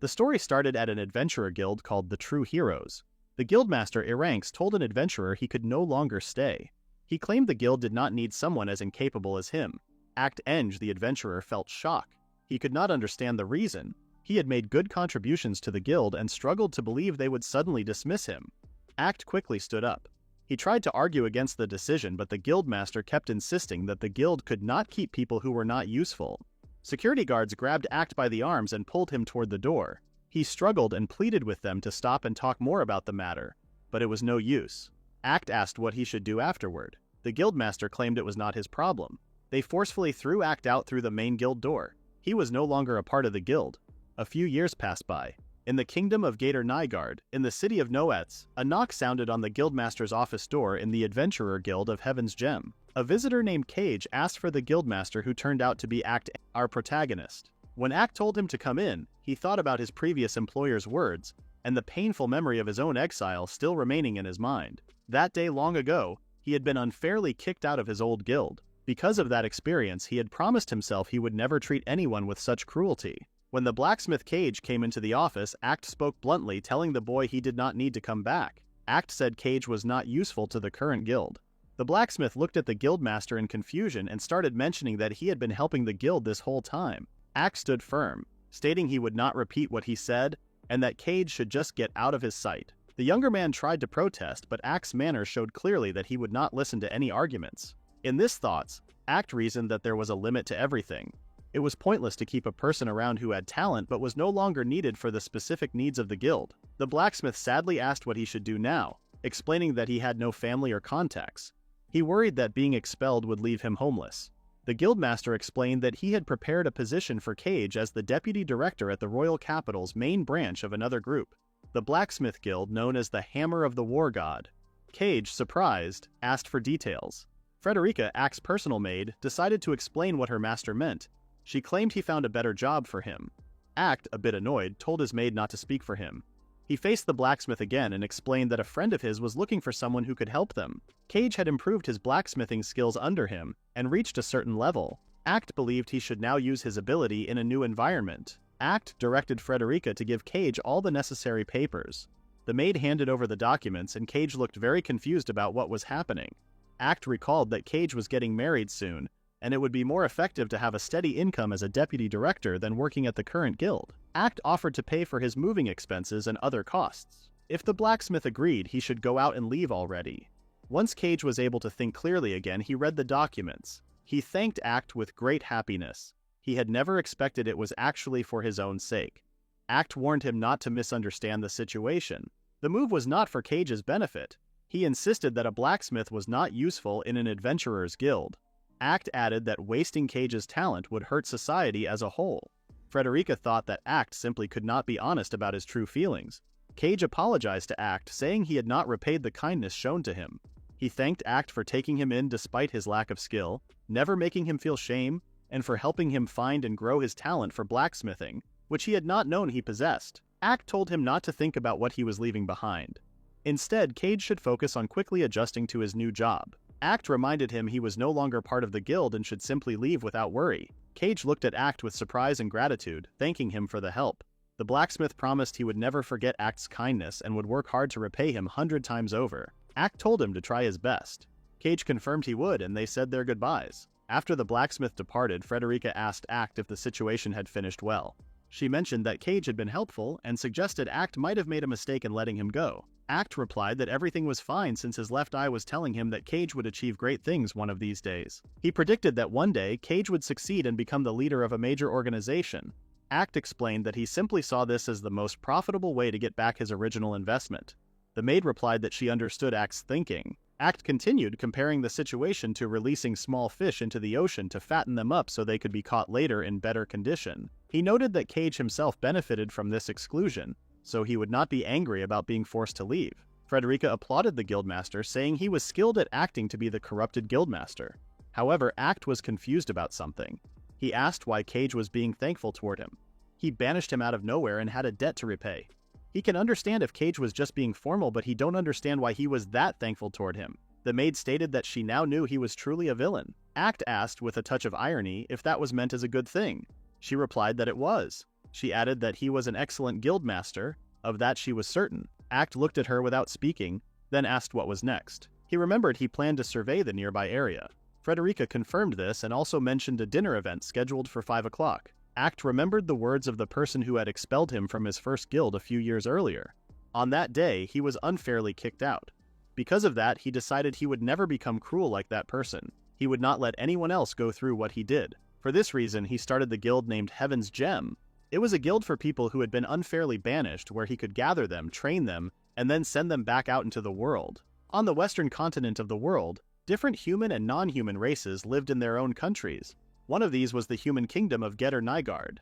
The story started at an adventurer guild called the True Heroes. The guildmaster Iranx told an adventurer he could no longer stay. He claimed the guild did not need someone as incapable as him. Act Eng, the adventurer, felt shock. He could not understand the reason. He had made good contributions to the guild and struggled to believe they would suddenly dismiss him. Act quickly stood up. He tried to argue against the decision, but the guildmaster kept insisting that the guild could not keep people who were not useful. Security guards grabbed Act by the arms and pulled him toward the door. He struggled and pleaded with them to stop and talk more about the matter, but it was no use. Act asked what he should do afterward. The guildmaster claimed it was not his problem. They forcefully threw Act out through the main guild door. He was no longer a part of the guild. A few years passed by. In the kingdom of Gator Nygard, in the city of Noetz, a knock sounded on the guildmaster's office door in the Adventurer Guild of Heaven's Gem. A visitor named Cage asked for the guildmaster, who turned out to be Act, our protagonist. When Act told him to come in, he thought about his previous employer's words, and the painful memory of his own exile still remaining in his mind. That day long ago, he had been unfairly kicked out of his old guild. Because of that experience, he had promised himself he would never treat anyone with such cruelty. When the blacksmith Cage came into the office, Act spoke bluntly, telling the boy he did not need to come back. Act said Cage was not useful to the current guild. The blacksmith looked at the guildmaster in confusion and started mentioning that he had been helping the guild this whole time. Act stood firm, stating he would not repeat what he said, and that Cage should just get out of his sight. The younger man tried to protest, but Act's manner showed clearly that he would not listen to any arguments. In this thoughts, Act reasoned that there was a limit to everything. It was pointless to keep a person around who had talent but was no longer needed for the specific needs of the guild. The blacksmith sadly asked what he should do now, explaining that he had no family or contacts. He worried that being expelled would leave him homeless. The guildmaster explained that he had prepared a position for Cage as the deputy director at the royal capital's main branch of another group, the blacksmith guild known as the Hammer of the War God. Cage, surprised, asked for details. Frederica, Act's personal maid, decided to explain what her master meant. She claimed he found a better job for him. Act, a bit annoyed, told his maid not to speak for him. He faced the blacksmith again and explained that a friend of his was looking for someone who could help them. Cage had improved his blacksmithing skills under him and reached a certain level. Act believed he should now use his ability in a new environment. Act directed Frederica to give Cage all the necessary papers. The maid handed over the documents and Cage looked very confused about what was happening. Act recalled that Cage was getting married soon, and it would be more effective to have a steady income as a deputy director than working at the current guild. Act offered to pay for his moving expenses and other costs. If the blacksmith agreed, he should go out and leave already. Once Cage was able to think clearly again, he read the documents. He thanked Act with great happiness. He had never expected it was actually for his own sake. Act warned him not to misunderstand the situation. The move was not for Cage's benefit. He insisted that a blacksmith was not useful in an adventurer's guild. Act added that wasting Cage's talent would hurt society as a whole. Frederica thought that Act simply could not be honest about his true feelings. Cage apologized to Act, saying he had not repaid the kindness shown to him. He thanked Act for taking him in despite his lack of skill, never making him feel shame, and for helping him find and grow his talent for blacksmithing, which he had not known he possessed. Act told him not to think about what he was leaving behind. Instead, Cage should focus on quickly adjusting to his new job. Act reminded him he was no longer part of the guild and should simply leave without worry. Cage looked at Act with surprise and gratitude, thanking him for the help. The blacksmith promised he would never forget Act's kindness and would work hard to repay him 100 times over. Act told him to try his best. Cage confirmed he would, and they said their goodbyes. After the blacksmith departed, Frederica asked Act if the situation had finished well. She mentioned that Cage had been helpful and suggested Act might have made a mistake in letting him go. Act replied that everything was fine since his left eye was telling him that Cage would achieve great things one of these days. He predicted that one day, Cage would succeed and become the leader of a major organization. Act explained that he simply saw this as the most profitable way to get back his original investment. The maid replied that she understood Act's thinking. Act continued, comparing the situation to releasing small fish into the ocean to fatten them up so they could be caught later in better condition. He noted that Cage himself benefited from this exclusion, so he would not be angry about being forced to leave. Frederica applauded the guildmaster, saying he was skilled at acting to be the corrupted guildmaster. However, Act was confused about something. He asked why Cage was being thankful toward him. He banished him out of nowhere and had a debt to repay. He can understand if Cage was just being formal, but he don't understand why he was that thankful toward him. The maid stated that she now knew he was truly a villain. Act asked, with a touch of irony, if that was meant as a good thing. She replied that it was. She added that he was an excellent guildmaster, of that she was certain. Act looked at her without speaking, then asked what was next. He remembered he planned to survey the nearby area. Frederica confirmed this and also mentioned a dinner event scheduled for 5 o'clock. Act remembered the words of the person who had expelled him from his first guild a few years earlier. On that day, he was unfairly kicked out. Because of that, he decided he would never become cruel like that person. He would not let anyone else go through what he did. For this reason, he started the guild named Heaven's Gem. It was a guild for people who had been unfairly banished, where he could gather them, train them, and then send them back out into the world. On the western continent of the world, different human and non-human races lived in their own countries. One of these was the human kingdom of Getter Nygard.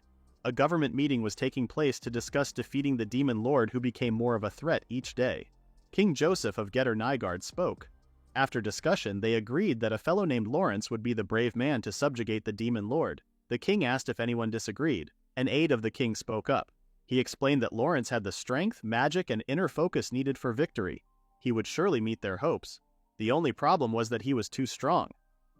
A government meeting was taking place to discuss defeating the demon lord who became more of a threat each day. King Joseph of Getter Nygard spoke. After discussion, they agreed that a fellow named Lawrence would be the brave man to subjugate the demon lord. The king asked if anyone disagreed. An aide of the king spoke up. He explained that Lawrence had the strength, magic, and inner focus needed for victory. He would surely meet their hopes. The only problem was that he was too strong.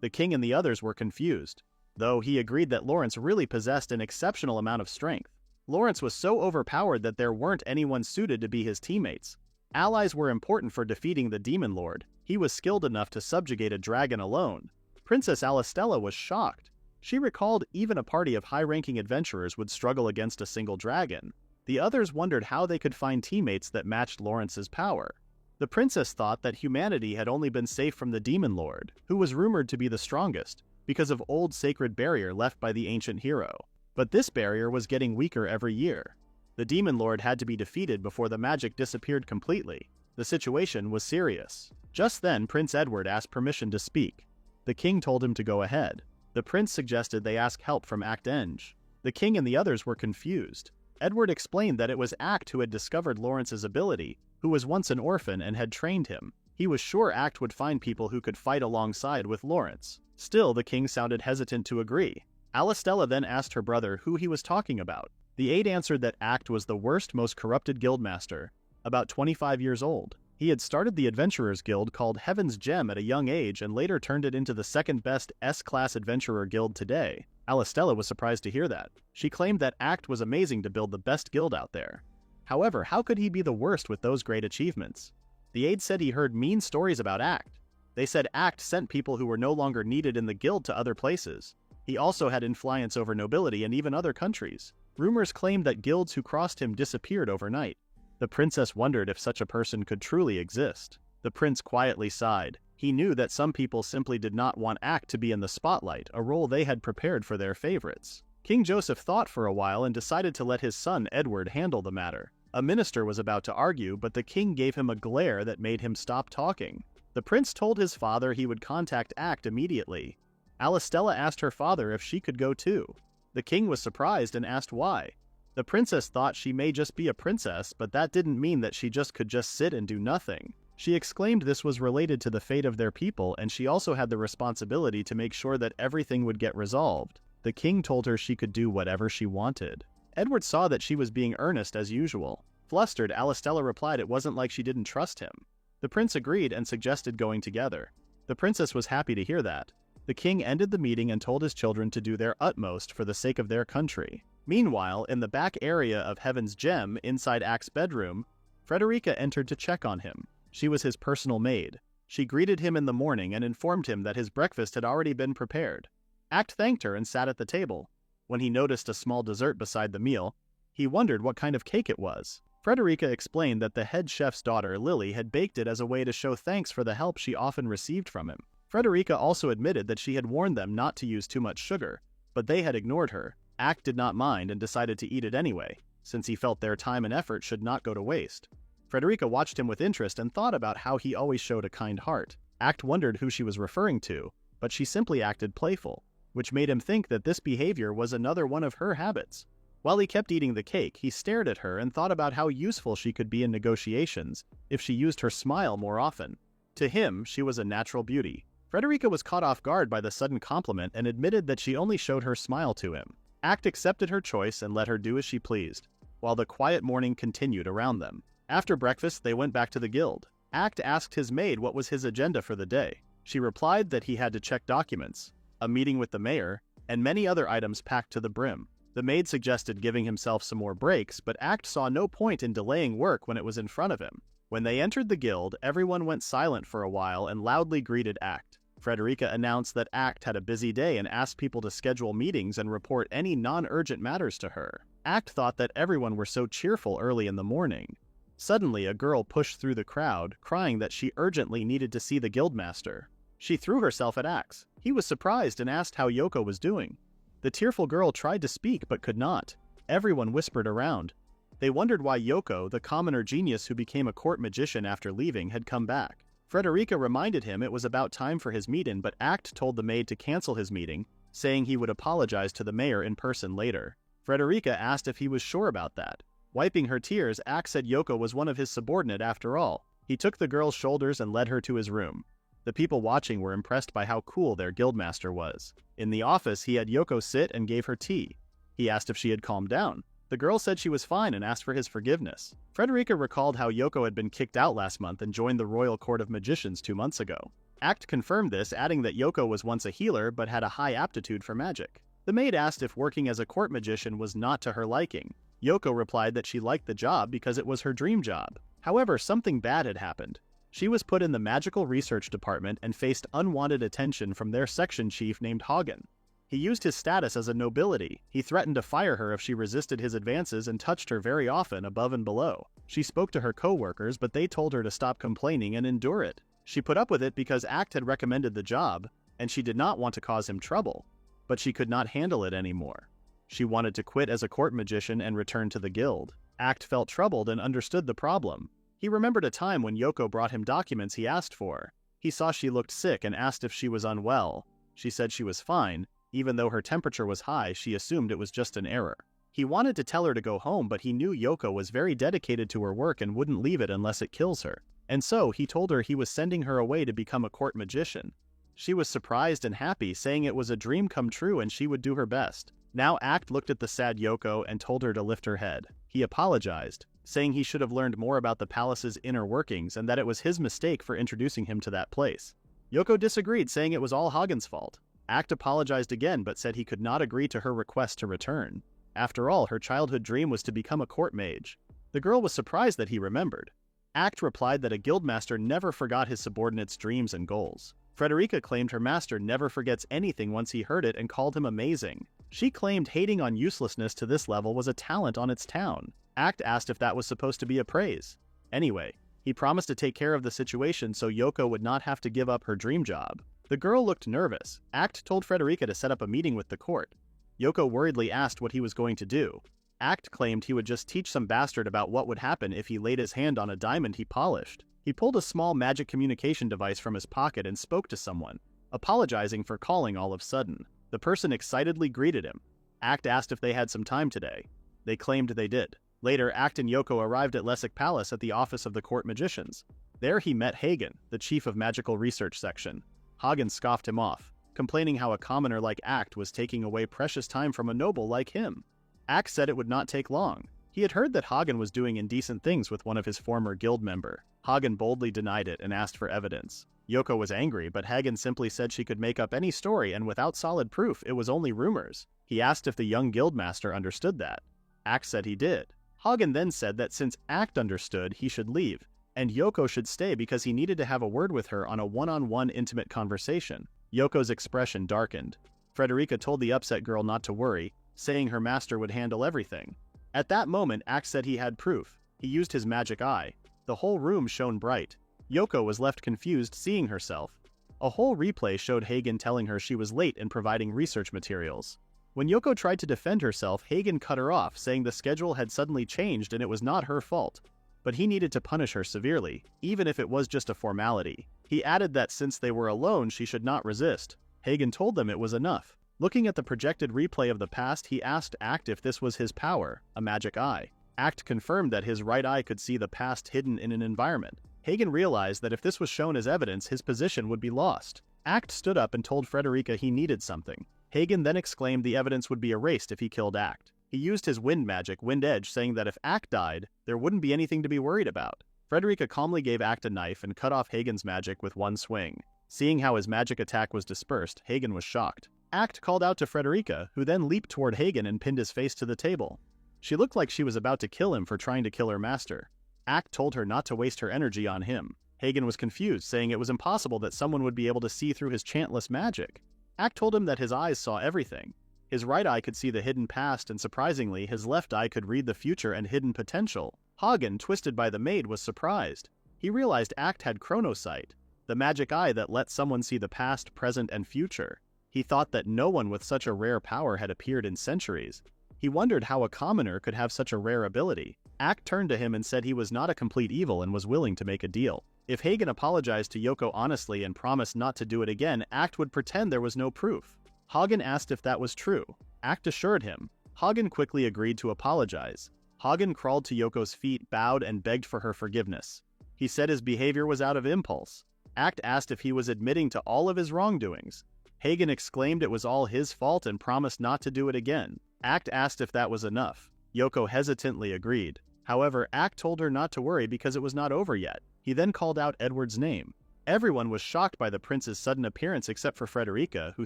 The king and the others were confused, though he agreed that Lawrence really possessed an exceptional amount of strength. Lawrence was so overpowered that there weren't anyone suited to be his teammates. Allies were important for defeating the demon lord. He was skilled enough to subjugate a dragon alone. Princess Alistella was shocked. She recalled even a party of high-ranking adventurers would struggle against a single dragon. The others wondered how they could find teammates that matched Lawrence's power. The princess thought that humanity had only been safe from the demon lord, who was rumored to be the strongest, because of old sacred barrier left by the ancient hero. But this barrier was getting weaker every year. The demon lord had to be defeated before the magic disappeared completely. The situation was serious. Just then, Prince Edward asked permission to speak. The king told him to go ahead. The prince suggested they ask help from Act Eng. The king and the others were confused. Edward explained that it was Act who had discovered Lawrence's ability, who was once an orphan and had trained him. He was sure Act would find people who could fight alongside with Lawrence. Still, the king sounded hesitant to agree. Alistella then asked her brother who he was talking about. The aide answered that Act was the worst, most corrupted guildmaster, about 25 years old. He had started the Adventurers Guild called Heaven's Gem at a young age and later turned it into the second-best S-Class Adventurer Guild today. Alistella was surprised to hear that. She claimed that Act was amazing to build the best guild out there. However, how could he be the worst with those great achievements? The aide said he heard mean stories about Act. They said Act sent people who were no longer needed in the guild to other places. He also had influence over nobility and even other countries. Rumors claimed that guilds who crossed him disappeared overnight. The princess wondered if such a person could truly exist. The prince quietly sighed. He knew that some people simply did not want Act to be in the spotlight, a role they had prepared for their favorites. King Joseph thought for a while and decided to let his son Edward handle the matter. A minister was about to argue, but the king gave him a glare that made him stop talking. The prince told his father he would contact Act immediately. Alistella asked her father if she could go too. The king was surprised and asked why. The princess thought she may just be a princess, but that didn't mean that she could just sit and do nothing. She exclaimed this was related to the fate of their people, and she also had the responsibility to make sure that everything would get resolved. The king told her she could do whatever she wanted. Edward saw that she was being earnest as usual. Flustered, Alistella replied it wasn't like she didn't trust him. The prince agreed and suggested going together. The princess was happy to hear that. The king ended the meeting and told his children to do their utmost for the sake of their country. Meanwhile, in the back area of Heaven's Gem, inside Act's bedroom, Frederica entered to check on him. She was his personal maid. She greeted him in the morning and informed him that his breakfast had already been prepared. Act thanked her and sat at the table. When he noticed a small dessert beside the meal, he wondered what kind of cake it was. Frederica explained that the head chef's daughter, Lily, had baked it as a way to show thanks for the help she often received from him. Frederica also admitted that she had warned them not to use too much sugar, but they had ignored her. Act did not mind and decided to eat it anyway, since he felt their time and effort should not go to waste. Frederica watched him with interest and thought about how he always showed a kind heart. Act wondered who she was referring to, but she simply acted playful, which made him think that this behavior was another one of her habits. While he kept eating the cake, he stared at her and thought about how useful she could be in negotiations if she used her smile more often. To him, she was a natural beauty. Frederica was caught off guard by the sudden compliment and admitted that she only showed her smile to him. Act accepted her choice and let her do as she pleased, while the quiet morning continued around them. After breakfast, they went back to the guild. Act asked his maid what was his agenda for the day. She replied that he had to check documents, a meeting with the mayor, and many other items packed to the brim. The maid suggested giving himself some more breaks, but Act saw no point in delaying work when it was in front of him. When they entered the guild, everyone went silent for a while and loudly greeted Act. Frederica announced that Act had a busy day and asked people to schedule meetings and report any non-urgent matters to her. Act thought that everyone were so cheerful early in the morning. Suddenly, a girl pushed through the crowd, crying that she urgently needed to see the guildmaster. She threw herself at Act. He was surprised and asked how Yoko was doing. The tearful girl tried to speak but could not. Everyone whispered around. They wondered why Yoko, the commoner genius who became a court magician after leaving, had come back. Frederica reminded him it was about time for his meeting, but Act told the maid to cancel his meeting, saying he would apologize to the mayor in person later. Frederica asked if he was sure about that. Wiping her tears, Act said Yoko was one of his subordinate after all. He took the girl's shoulders and led her to his room. The people watching were impressed by how cool their guildmaster was. In the office, he had Yoko sit and gave her tea. He asked if she had calmed down. The girl said she was fine and asked for his forgiveness. Frederica recalled how Yoko had been kicked out last month and joined the Royal Court of Magicians 2 months ago. Act confirmed this, adding that Yoko was once a healer but had a high aptitude for magic. The maid asked if working as a court magician was not to her liking. Yoko replied that she liked the job because it was her dream job. However, something bad had happened. She was put in the magical research department and faced unwanted attention from their section chief named Hagen. He used his status as a nobility. He threatened to fire her if she resisted his advances and touched her very often above and below. She spoke to her co-workers, but they told her to stop complaining and endure it. She put up with it because Act had recommended the job, and she did not want to cause him trouble. But she could not handle it anymore. She wanted to quit as a court magician and return to the guild. Act felt troubled and understood the problem. He remembered a time when Yoko brought him documents he asked for. He saw she looked sick and asked if she was unwell. She said she was fine. Even though her temperature was high, she assumed it was just an error. He wanted to tell her to go home, but he knew Yoko was very dedicated to her work and wouldn't leave it unless it kills her. And so, he told her he was sending her away to become a court magician. She was surprised and happy, saying it was a dream come true and she would do her best. Now Act looked at the sad Yoko and told her to lift her head. He apologized, saying he should have learned more about the palace's inner workings and that it was his mistake for introducing him to that place. Yoko disagreed, saying it was all Hagen's fault. Act apologized again but said he could not agree to her request to return. After all, her childhood dream was to become a court mage. The girl was surprised that he remembered. Act replied that a guildmaster never forgot his subordinates' dreams and goals. Frederica claimed her master never forgets anything once he heard it and called him amazing. She claimed hating on uselessness to this level was a talent on its town. Act asked if that was supposed to be a praise. Anyway, he promised to take care of the situation so Yoko would not have to give up her dream job. The girl looked nervous. Act told Frederica to set up a meeting with the court. Yoko worriedly asked what he was going to do. Act claimed he would just teach some bastard about what would happen if he laid his hand on a diamond he polished. He pulled a small magic communication device from his pocket and spoke to someone, apologizing for calling all of a sudden. The person excitedly greeted him. Act asked if they had some time today. They claimed they did. Later, Act and Yoko arrived at Lessig Palace at the office of the court magicians. There he met Hagen, the chief of magical research section. Hagen scoffed him off, complaining how a commoner like Act was taking away precious time from a noble like him. Act said it would not take long. He had heard that Hagen was doing indecent things with one of his former guild member. Hagen boldly denied it and asked for evidence. Yoko was angry, but Hagen simply said she could make up any story and without solid proof it was only rumors. He asked if the young guildmaster understood that. Act said he did. Hagen then said that since Act understood, he should leave, and Yoko should stay because he needed to have a word with her on a one-on-one intimate conversation. Yoko's expression darkened. Frederica told the upset girl not to worry, saying her master would handle everything. At that moment, Act said he had proof. He used his magic eye. The whole room shone bright. Yoko was left confused seeing herself. A whole replay showed Hagen telling her she was late in providing research materials. When Yoko tried to defend herself, Hagen cut her off, saying the schedule had suddenly changed and it was not her fault. But he needed to punish her severely, even if it was just a formality. He added that since they were alone, she should not resist. Hagen told them it was enough. Looking at the projected replay of the past, he asked Act if this was his power, a magic eye. Act confirmed that his right eye could see the past hidden in an environment. Hagen realized that if this was shown as evidence, his position would be lost. Act stood up and told Frederica he needed something. Hagen then exclaimed the evidence would be erased if he killed Act. He used his wind magic, Wind Edge, saying that if Act died, there wouldn't be anything to be worried about. Frederica calmly gave Act a knife and cut off Hagen's magic with one swing. Seeing how his magic attack was dispersed, Hagen was shocked. Act called out to Frederica, who then leaped toward Hagen and pinned his face to the table. She looked like she was about to kill him for trying to kill her master. Act told her not to waste her energy on him. Hagen was confused, saying it was impossible that someone would be able to see through his chantless magic. Act told him that his eyes saw everything. His right eye could see the hidden past, and surprisingly, his left eye could read the future and hidden potential. Hagen, twisted by the maid, was surprised. He realized Act had chronosight, the magic eye that lets someone see the past, present, and future. He thought that no one with such a rare power had appeared in centuries. He wondered how a commoner could have such a rare ability. Act turned to him and said he was not a complete evil and was willing to make a deal. If Hagen apologized to Yoko honestly and promised not to do it again, Act would pretend there was no proof. Hagen asked if that was true. Act assured him. Hagen quickly agreed to apologize. Hagen crawled to Yoko's feet, bowed, and begged for her forgiveness. He said his behavior was out of impulse. Act asked if he was admitting to all of his wrongdoings. Hagen exclaimed it was all his fault and promised not to do it again. Act asked if that was enough. Yoko hesitantly agreed. However, Act told her not to worry because it was not over yet. He then called out Edward's name. Everyone was shocked by the prince's sudden appearance except for Frederica, who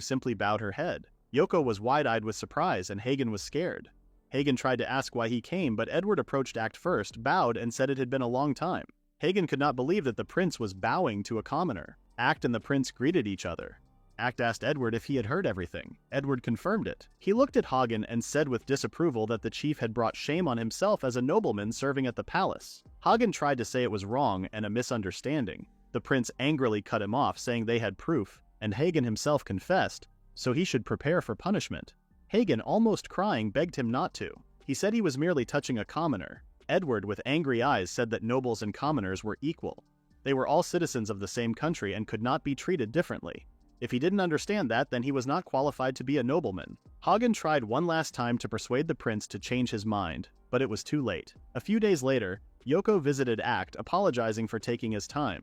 simply bowed her head. Yoko was wide-eyed with surprise and Hagen was scared. Hagen tried to ask why he came, but Edward approached Act first, bowed, and said it had been a long time. Hagen could not believe that the prince was bowing to a commoner. Act and the prince greeted each other. Act asked Edward if he had heard everything. Edward confirmed it. He looked at Hagen and said with disapproval that the chief had brought shame on himself as a nobleman serving at the palace. Hagen tried to say it was wrong and a misunderstanding. The prince angrily cut him off, saying they had proof, and Hagen himself confessed, so he should prepare for punishment. Hagen, almost crying, begged him not to. He said he was merely touching a commoner. Edward, with angry eyes, said that nobles and commoners were equal. They were all citizens of the same country and could not be treated differently. If he didn't understand that, then he was not qualified to be a nobleman. Hagen tried one last time to persuade the prince to change his mind, but it was too late. A few days later, Yoko visited Act, apologizing for taking his time.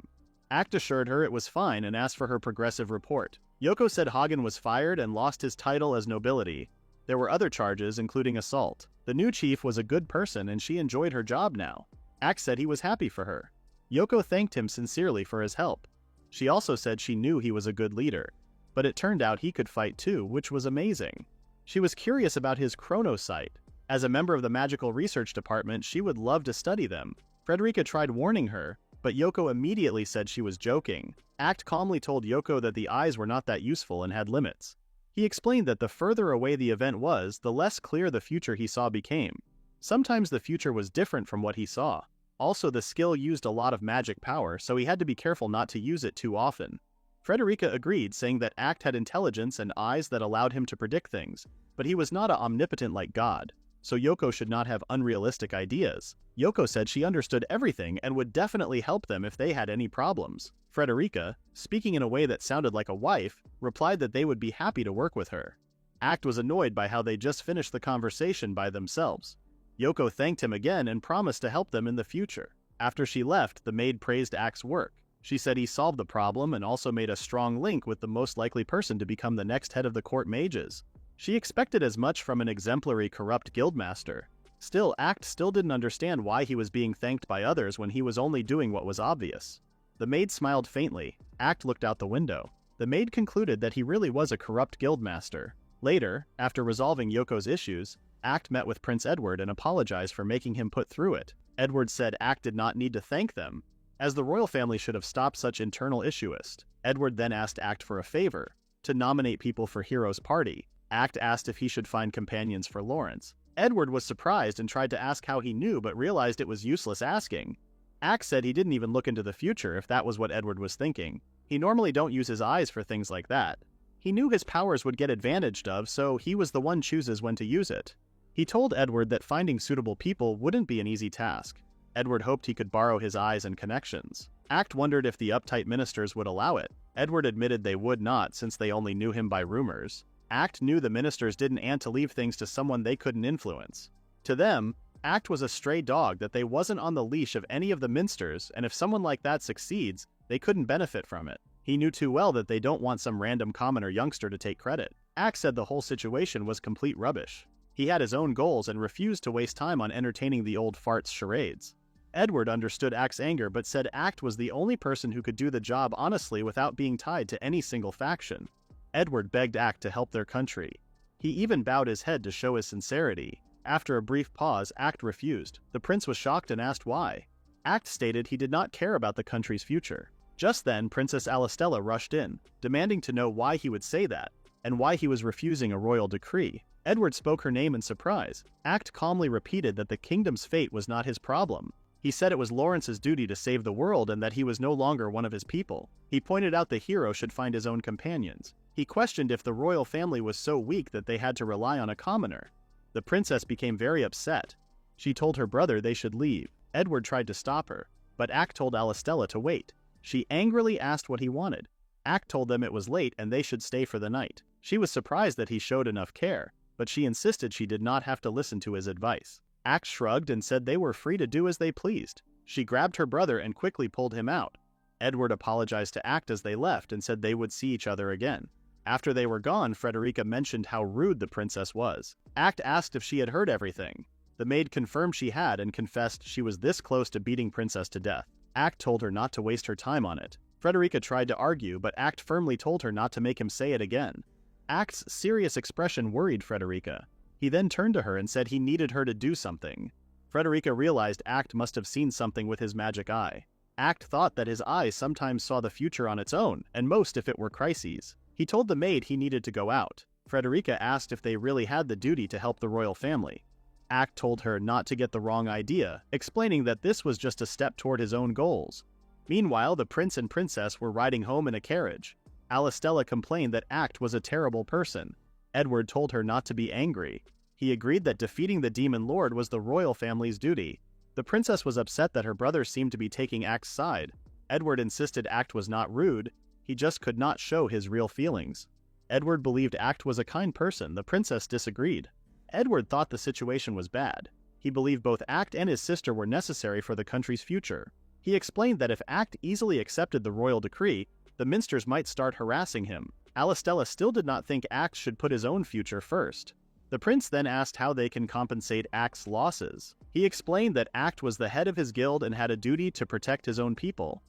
Act assured her it was fine and asked for her progressive report. Yoko said Hagen was fired and lost his title as nobility. There were other charges, including assault. The new chief was a good person and she enjoyed her job now. Act said he was happy for her. Yoko thanked him sincerely for his help. She also said she knew he was a good leader, but it turned out he could fight too, which was amazing. She was curious about his chronosight. As a member of the magical research department, she would love to study them. Frederica tried warning her, but Yoko immediately said she was joking. Act calmly told Yoko that the eyes were not that useful and had limits. He explained that the further away the event was, the less clear the future he saw became. Sometimes the future was different from what he saw. Also, the skill used a lot of magic power, so he had to be careful not to use it too often. Frederica agreed, saying that Act had intelligence and eyes that allowed him to predict things, but he was not omnipotent like God, so Yoko should not have unrealistic ideas. Yoko said she understood everything and would definitely help them if they had any problems. Frederica, speaking in a way that sounded like a wife, replied that they would be happy to work with her. Act was annoyed by how they just finished the conversation by themselves. Yoko thanked him again and promised to help them in the future. After she left, the maid praised Act's work. She said he solved the problem and also made a strong link with the most likely person to become the next head of the court mages. She expected as much from an exemplary corrupt guildmaster. Still, Act still didn't understand why he was being thanked by others when he was only doing what was obvious. The maid smiled faintly. Act looked out the window. The maid concluded that he really was a corrupt guildmaster. Later, after resolving Yoko's issues, Act met with Prince Edward and apologized for making him put through it. Edward said Act did not need to thank them, as the royal family should have stopped such internal issuist. Edward then asked Act for a favor, to nominate people for Hero's Party. Act asked if he should find companions for Lawrence. Edward was surprised and tried to ask how he knew, but realized it was useless asking. Act said he didn't even look into the future if that was what Edward was thinking. He normally don't use his eyes for things like that. He knew his powers would get advantaged of, so he was the one chooses when to use it. He told Edward that finding suitable people wouldn't be an easy task. Edward hoped he could borrow his eyes and connections. Act wondered if the uptight ministers would allow it. Edward admitted they would not, since they only knew him by rumors. Act knew the ministers didn't want to leave things to someone they couldn't influence. To them, Act was a stray dog that they wasn't on the leash of any of the minsters, and if someone like that succeeds, they couldn't benefit from it. He knew too well that they don't want some random commoner youngster to take credit. Act said the whole situation was complete rubbish. He had his own goals and refused to waste time on entertaining the old fart's charades. Edward understood Act's anger but said Act was the only person who could do the job honestly without being tied to any single faction. Edward begged Act to help their country. He even bowed his head to show his sincerity. After a brief pause, Act refused. The prince was shocked and asked why. Act stated he did not care about the country's future. Just then, Princess Alistella rushed in, demanding to know why he would say that, and why he was refusing a royal decree. Edward spoke her name in surprise. Act calmly repeated that the kingdom's fate was not his problem. He said it was Lawrence's duty to save the world and that he was no longer one of his people. He pointed out the hero should find his own companions. He questioned if the royal family was so weak that they had to rely on a commoner. The princess became very upset. She told her brother they should leave. Edward tried to stop her, but Act told Alistella to wait. She angrily asked what he wanted. Act told them it was late and they should stay for the night. She was surprised that he showed enough care, but she insisted she did not have to listen to his advice. Act shrugged and said they were free to do as they pleased. She grabbed her brother and quickly pulled him out. Edward apologized to Act as they left and said they would see each other again. After they were gone, Frederica mentioned how rude the princess was. Act asked if she had heard everything. The maid confirmed she had and confessed she was this close to beating Princess to death. Act told her not to waste her time on it. Frederica tried to argue, but Act firmly told her not to make him say it again. Act's serious expression worried Frederica. He then turned to her and said he needed her to do something. Frederica realized Act must have seen something with his magic eye. Act thought that his eye sometimes saw the future on its own, and most if it were crises. He told the maid he needed to go out. Frederica asked if they really had the duty to help the royal family. Act told her not to get the wrong idea, explaining that this was just a step toward his own goals. Meanwhile, the prince and princess were riding home in a carriage. Alistella complained that Act was a terrible person. Edward told her not to be angry. He agreed that defeating the demon lord was the royal family's duty. The princess was upset that her brother seemed to be taking Act's side. Edward insisted Act was not rude, he just could not show his real feelings. Edward believed Act was a kind person. The princess disagreed. Edward thought the situation was bad. He believed both Act and his sister were necessary for the country's future. He explained that if Act easily accepted the royal decree, the minsters might start harassing him. Alistella still did not think Act should put his own future first. The prince then asked how they can compensate Act's losses. He explained that Act was the head of his guild and had a duty to protect his own people.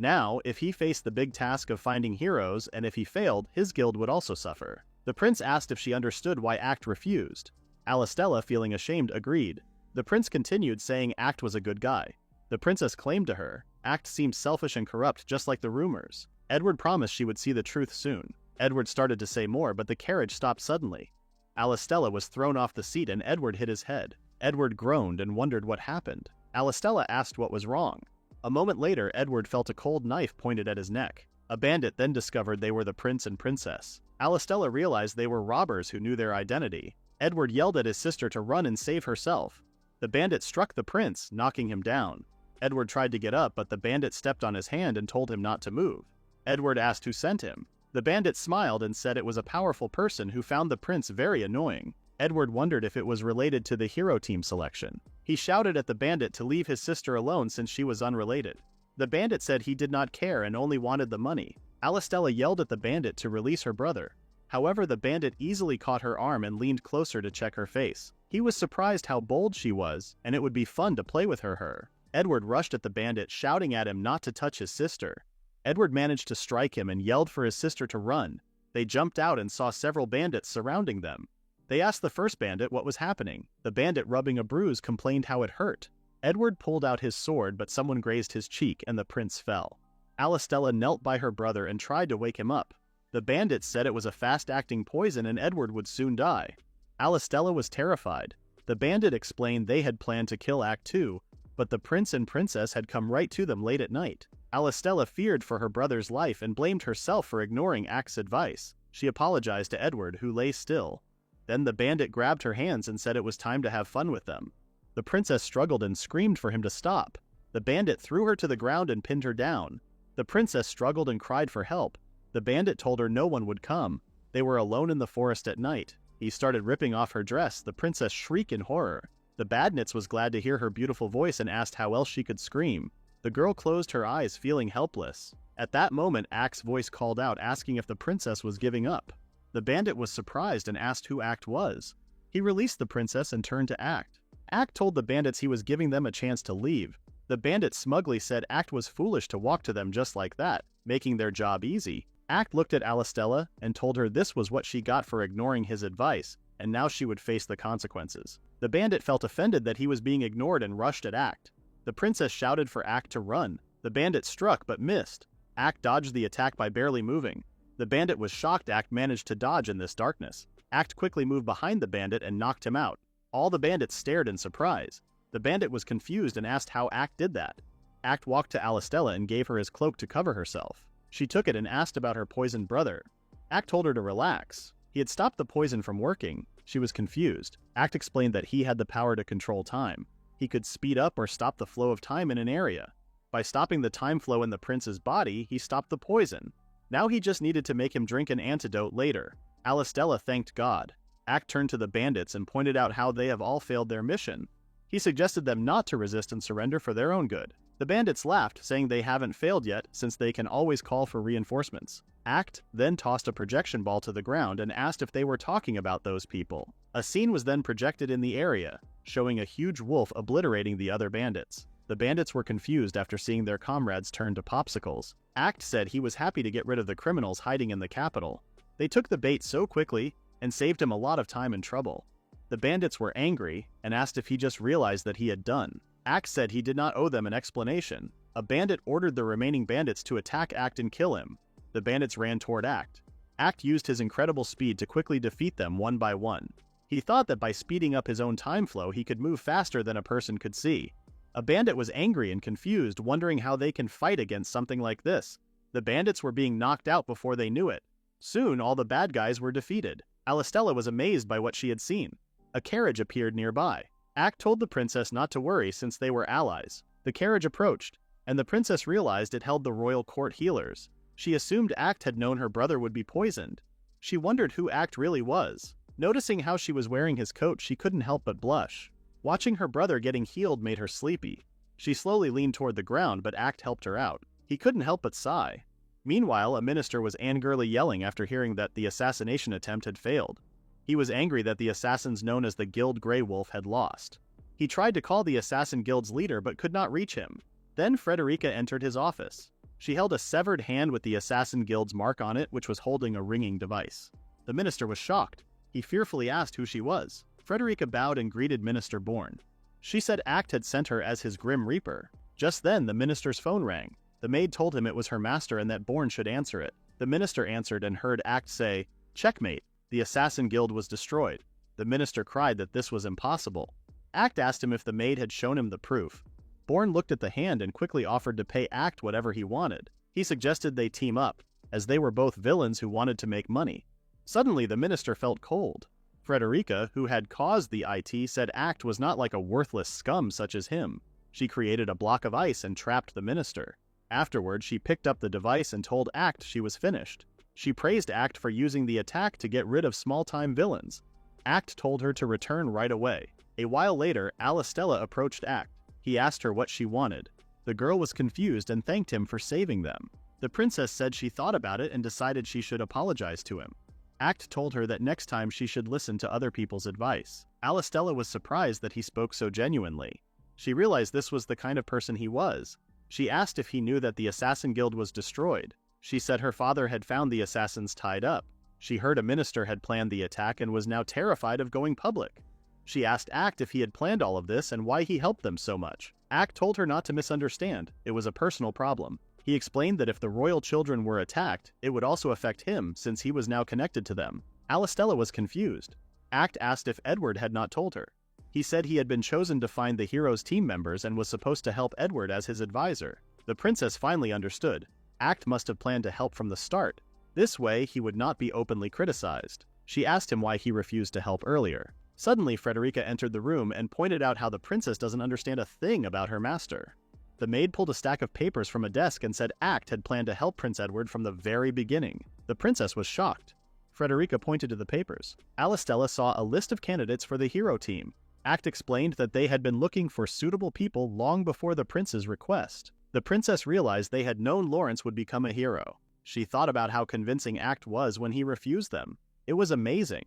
Now, if he faced the big task of finding heroes, and if he failed, his guild would also suffer. The prince asked if she understood why Act refused. Alistella, feeling ashamed, agreed. The prince continued, saying Act was a good guy. The princess claimed to her, Act seemed selfish and corrupt just like the rumors. Edward promised she would see the truth soon. Edward started to say more, but the carriage stopped suddenly. Alistella was thrown off the seat and Edward hit his head. Edward groaned and wondered what happened. Alistella asked what was wrong. A moment later, Edward felt a cold knife pointed at his neck. A bandit then discovered they were the prince and princess. Alistella realized they were robbers who knew their identity. Edward yelled at his sister to run and save herself. The bandit struck the prince, knocking him down. Edward tried to get up, but the bandit stepped on his hand and told him not to move. Edward asked who sent him. The bandit smiled and said it was a powerful person who found the prince very annoying. Edward wondered if it was related to the hero team selection. He shouted at the bandit to leave his sister alone since she was unrelated. The bandit said he did not care and only wanted the money. Alistella yelled at the bandit to release her brother. However, the bandit easily caught her arm and leaned closer to check her face. He was surprised how bold she was, and it would be fun to play with her. Edward rushed at the bandit, shouting at him not to touch his sister. Edward managed to strike him and yelled for his sister to run. They jumped out and saw several bandits surrounding them. They asked the first bandit what was happening. The bandit, rubbing a bruise, complained how it hurt. Edward pulled out his sword, but someone grazed his cheek and the prince fell. Alistella knelt by her brother and tried to wake him up. The bandits said it was a fast-acting poison and Edward would soon die. Alistella was terrified. The bandit explained they had planned to kill Act 2, but the prince and princess had come right to them late at night. Alistella feared for her brother's life and blamed herself for ignoring Act's advice. She apologized to Edward, who lay still. Then the bandit grabbed her hands and said it was time to have fun with them. The princess struggled and screamed for him to stop. The bandit threw her to the ground and pinned her down. The princess struggled and cried for help. The bandit told her no one would come. They were alone in the forest at night. He started ripping off her dress. The princess shrieked in horror. The badnitz was glad to hear her beautiful voice and asked how else she could scream. The girl closed her eyes, feeling helpless. At that moment, Act's voice called out, asking if the princess was giving up. The bandit was surprised and asked who Act was. He released the princess and turned to Act. Act told the bandits he was giving them a chance to leave. The bandit smugly said Act was foolish to walk to them just like that, making their job easy. Act looked at Alistella and told her this was what she got for ignoring his advice, and now she would face the consequences. The bandit felt offended that he was being ignored and rushed at Act. The princess shouted for Act to run. The bandit struck but missed. Act dodged the attack by barely moving. The bandit was shocked Act managed to dodge in this darkness. Act quickly moved behind the bandit and knocked him out. All the bandits stared in surprise. The bandit was confused and asked how Act did that. Act walked to Alistella and gave her his cloak to cover herself. She took it and asked about her poisoned brother. Act told her to relax. He had stopped the poison from working. She was confused. Act explained that he had the power to control time. He could speed up or stop the flow of time in an area. By stopping the time flow in the prince's body, he stopped the poison. Now he just needed to make him drink an antidote later. Alistella thanked God. Act turned to the bandits and pointed out how they have all failed their mission. He suggested them not to resist and surrender for their own good. The bandits laughed, saying they haven't failed yet since they can always call for reinforcements. Act then tossed a projection ball to the ground and asked if they were talking about those people. A scene was then projected in the area, showing a huge wolf obliterating the other bandits. The bandits were confused after seeing their comrades turn to popsicles. Act said he was happy to get rid of the criminals hiding in the capital. They took the bait so quickly and saved him a lot of time and trouble. The bandits were angry and asked if he just realized that he had done. Act said he did not owe them an explanation. A bandit ordered the remaining bandits to attack Act and kill him. The bandits ran toward Act. Act used his incredible speed to quickly defeat them one by one. He thought that by speeding up his own time flow he could move faster than a person could see. A bandit was angry and confused, wondering how they can fight against something like this. The bandits were being knocked out before they knew it. Soon all the bad guys were defeated. Alistella was amazed by what she had seen. A carriage appeared nearby. Act told the princess not to worry since they were allies. The carriage approached, and the princess realized it held the royal court healers. She assumed Act had known her brother would be poisoned. She wondered who Act really was. Noticing how she was wearing his coat, she couldn't help but blush. Watching her brother getting healed made her sleepy. She slowly leaned toward the ground, but Act helped her out. He couldn't help but sigh. Meanwhile, a minister was angrily yelling after hearing that the assassination attempt had failed. He was angry that the assassins known as the Guild Grey Wolf had lost. He tried to call the Assassin Guild's leader but could not reach him. Then Frederica entered his office. She held a severed hand with the Assassin Guild's mark on it, which was holding a ringing device. The minister was shocked. He fearfully asked who she was. Frederica bowed and greeted Minister Bourne. She said Act had sent her as his Grim Reaper. Just then, the minister's phone rang. The maid told him it was her master and that Bourne should answer it. The minister answered and heard Act say, "Checkmate. The Assassin Guild was destroyed." The minister cried that this was impossible. Act asked him if the maid had shown him the proof. Bourne looked at the hand and quickly offered to pay Act whatever he wanted. He suggested they team up, as they were both villains who wanted to make money. Suddenly, the minister felt cold. Frederica, who had caused the IT, said Act was not like a worthless scum such as him. She created a block of ice and trapped the minister. Afterward, she picked up the device and told Act she was finished. She praised Act for using the attack to get rid of small-time villains. Act told her to return right away. A while later, Alistella approached Act. He asked her what she wanted. The girl was confused and thanked him for saving them. The princess said she thought about it and decided she should apologize to him. Act told her that next time she should listen to other people's advice. Alistella was surprised that he spoke so genuinely. She realized this was the kind of person he was. She asked if he knew that the Assassin Guild was destroyed. She said her father had found the assassins tied up. She heard a minister had planned the attack and was now terrified of going public. She asked Act if he had planned all of this and why he helped them so much. Act told her not to misunderstand. It was a personal problem. He explained that if the royal children were attacked, it would also affect him since he was now connected to them. Alistella was confused. Act asked if Edward had not told her. He said he had been chosen to find the heroes' team members and was supposed to help Edward as his advisor. The princess finally understood. Act must have planned to help from the start. This way, he would not be openly criticized. She asked him why he refused to help earlier. Suddenly, Frederica entered the room and pointed out how the princess doesn't understand a thing about her master. The maid pulled a stack of papers from a desk and said Act had planned to help Prince Edward from the very beginning. The princess was shocked. Frederica pointed to the papers. Alistella saw a list of candidates for the hero team. Act explained that they had been looking for suitable people long before the prince's request. The princess realized they had known Lawrence would become a hero. She thought about how convincing Act was when he refused them. It was amazing.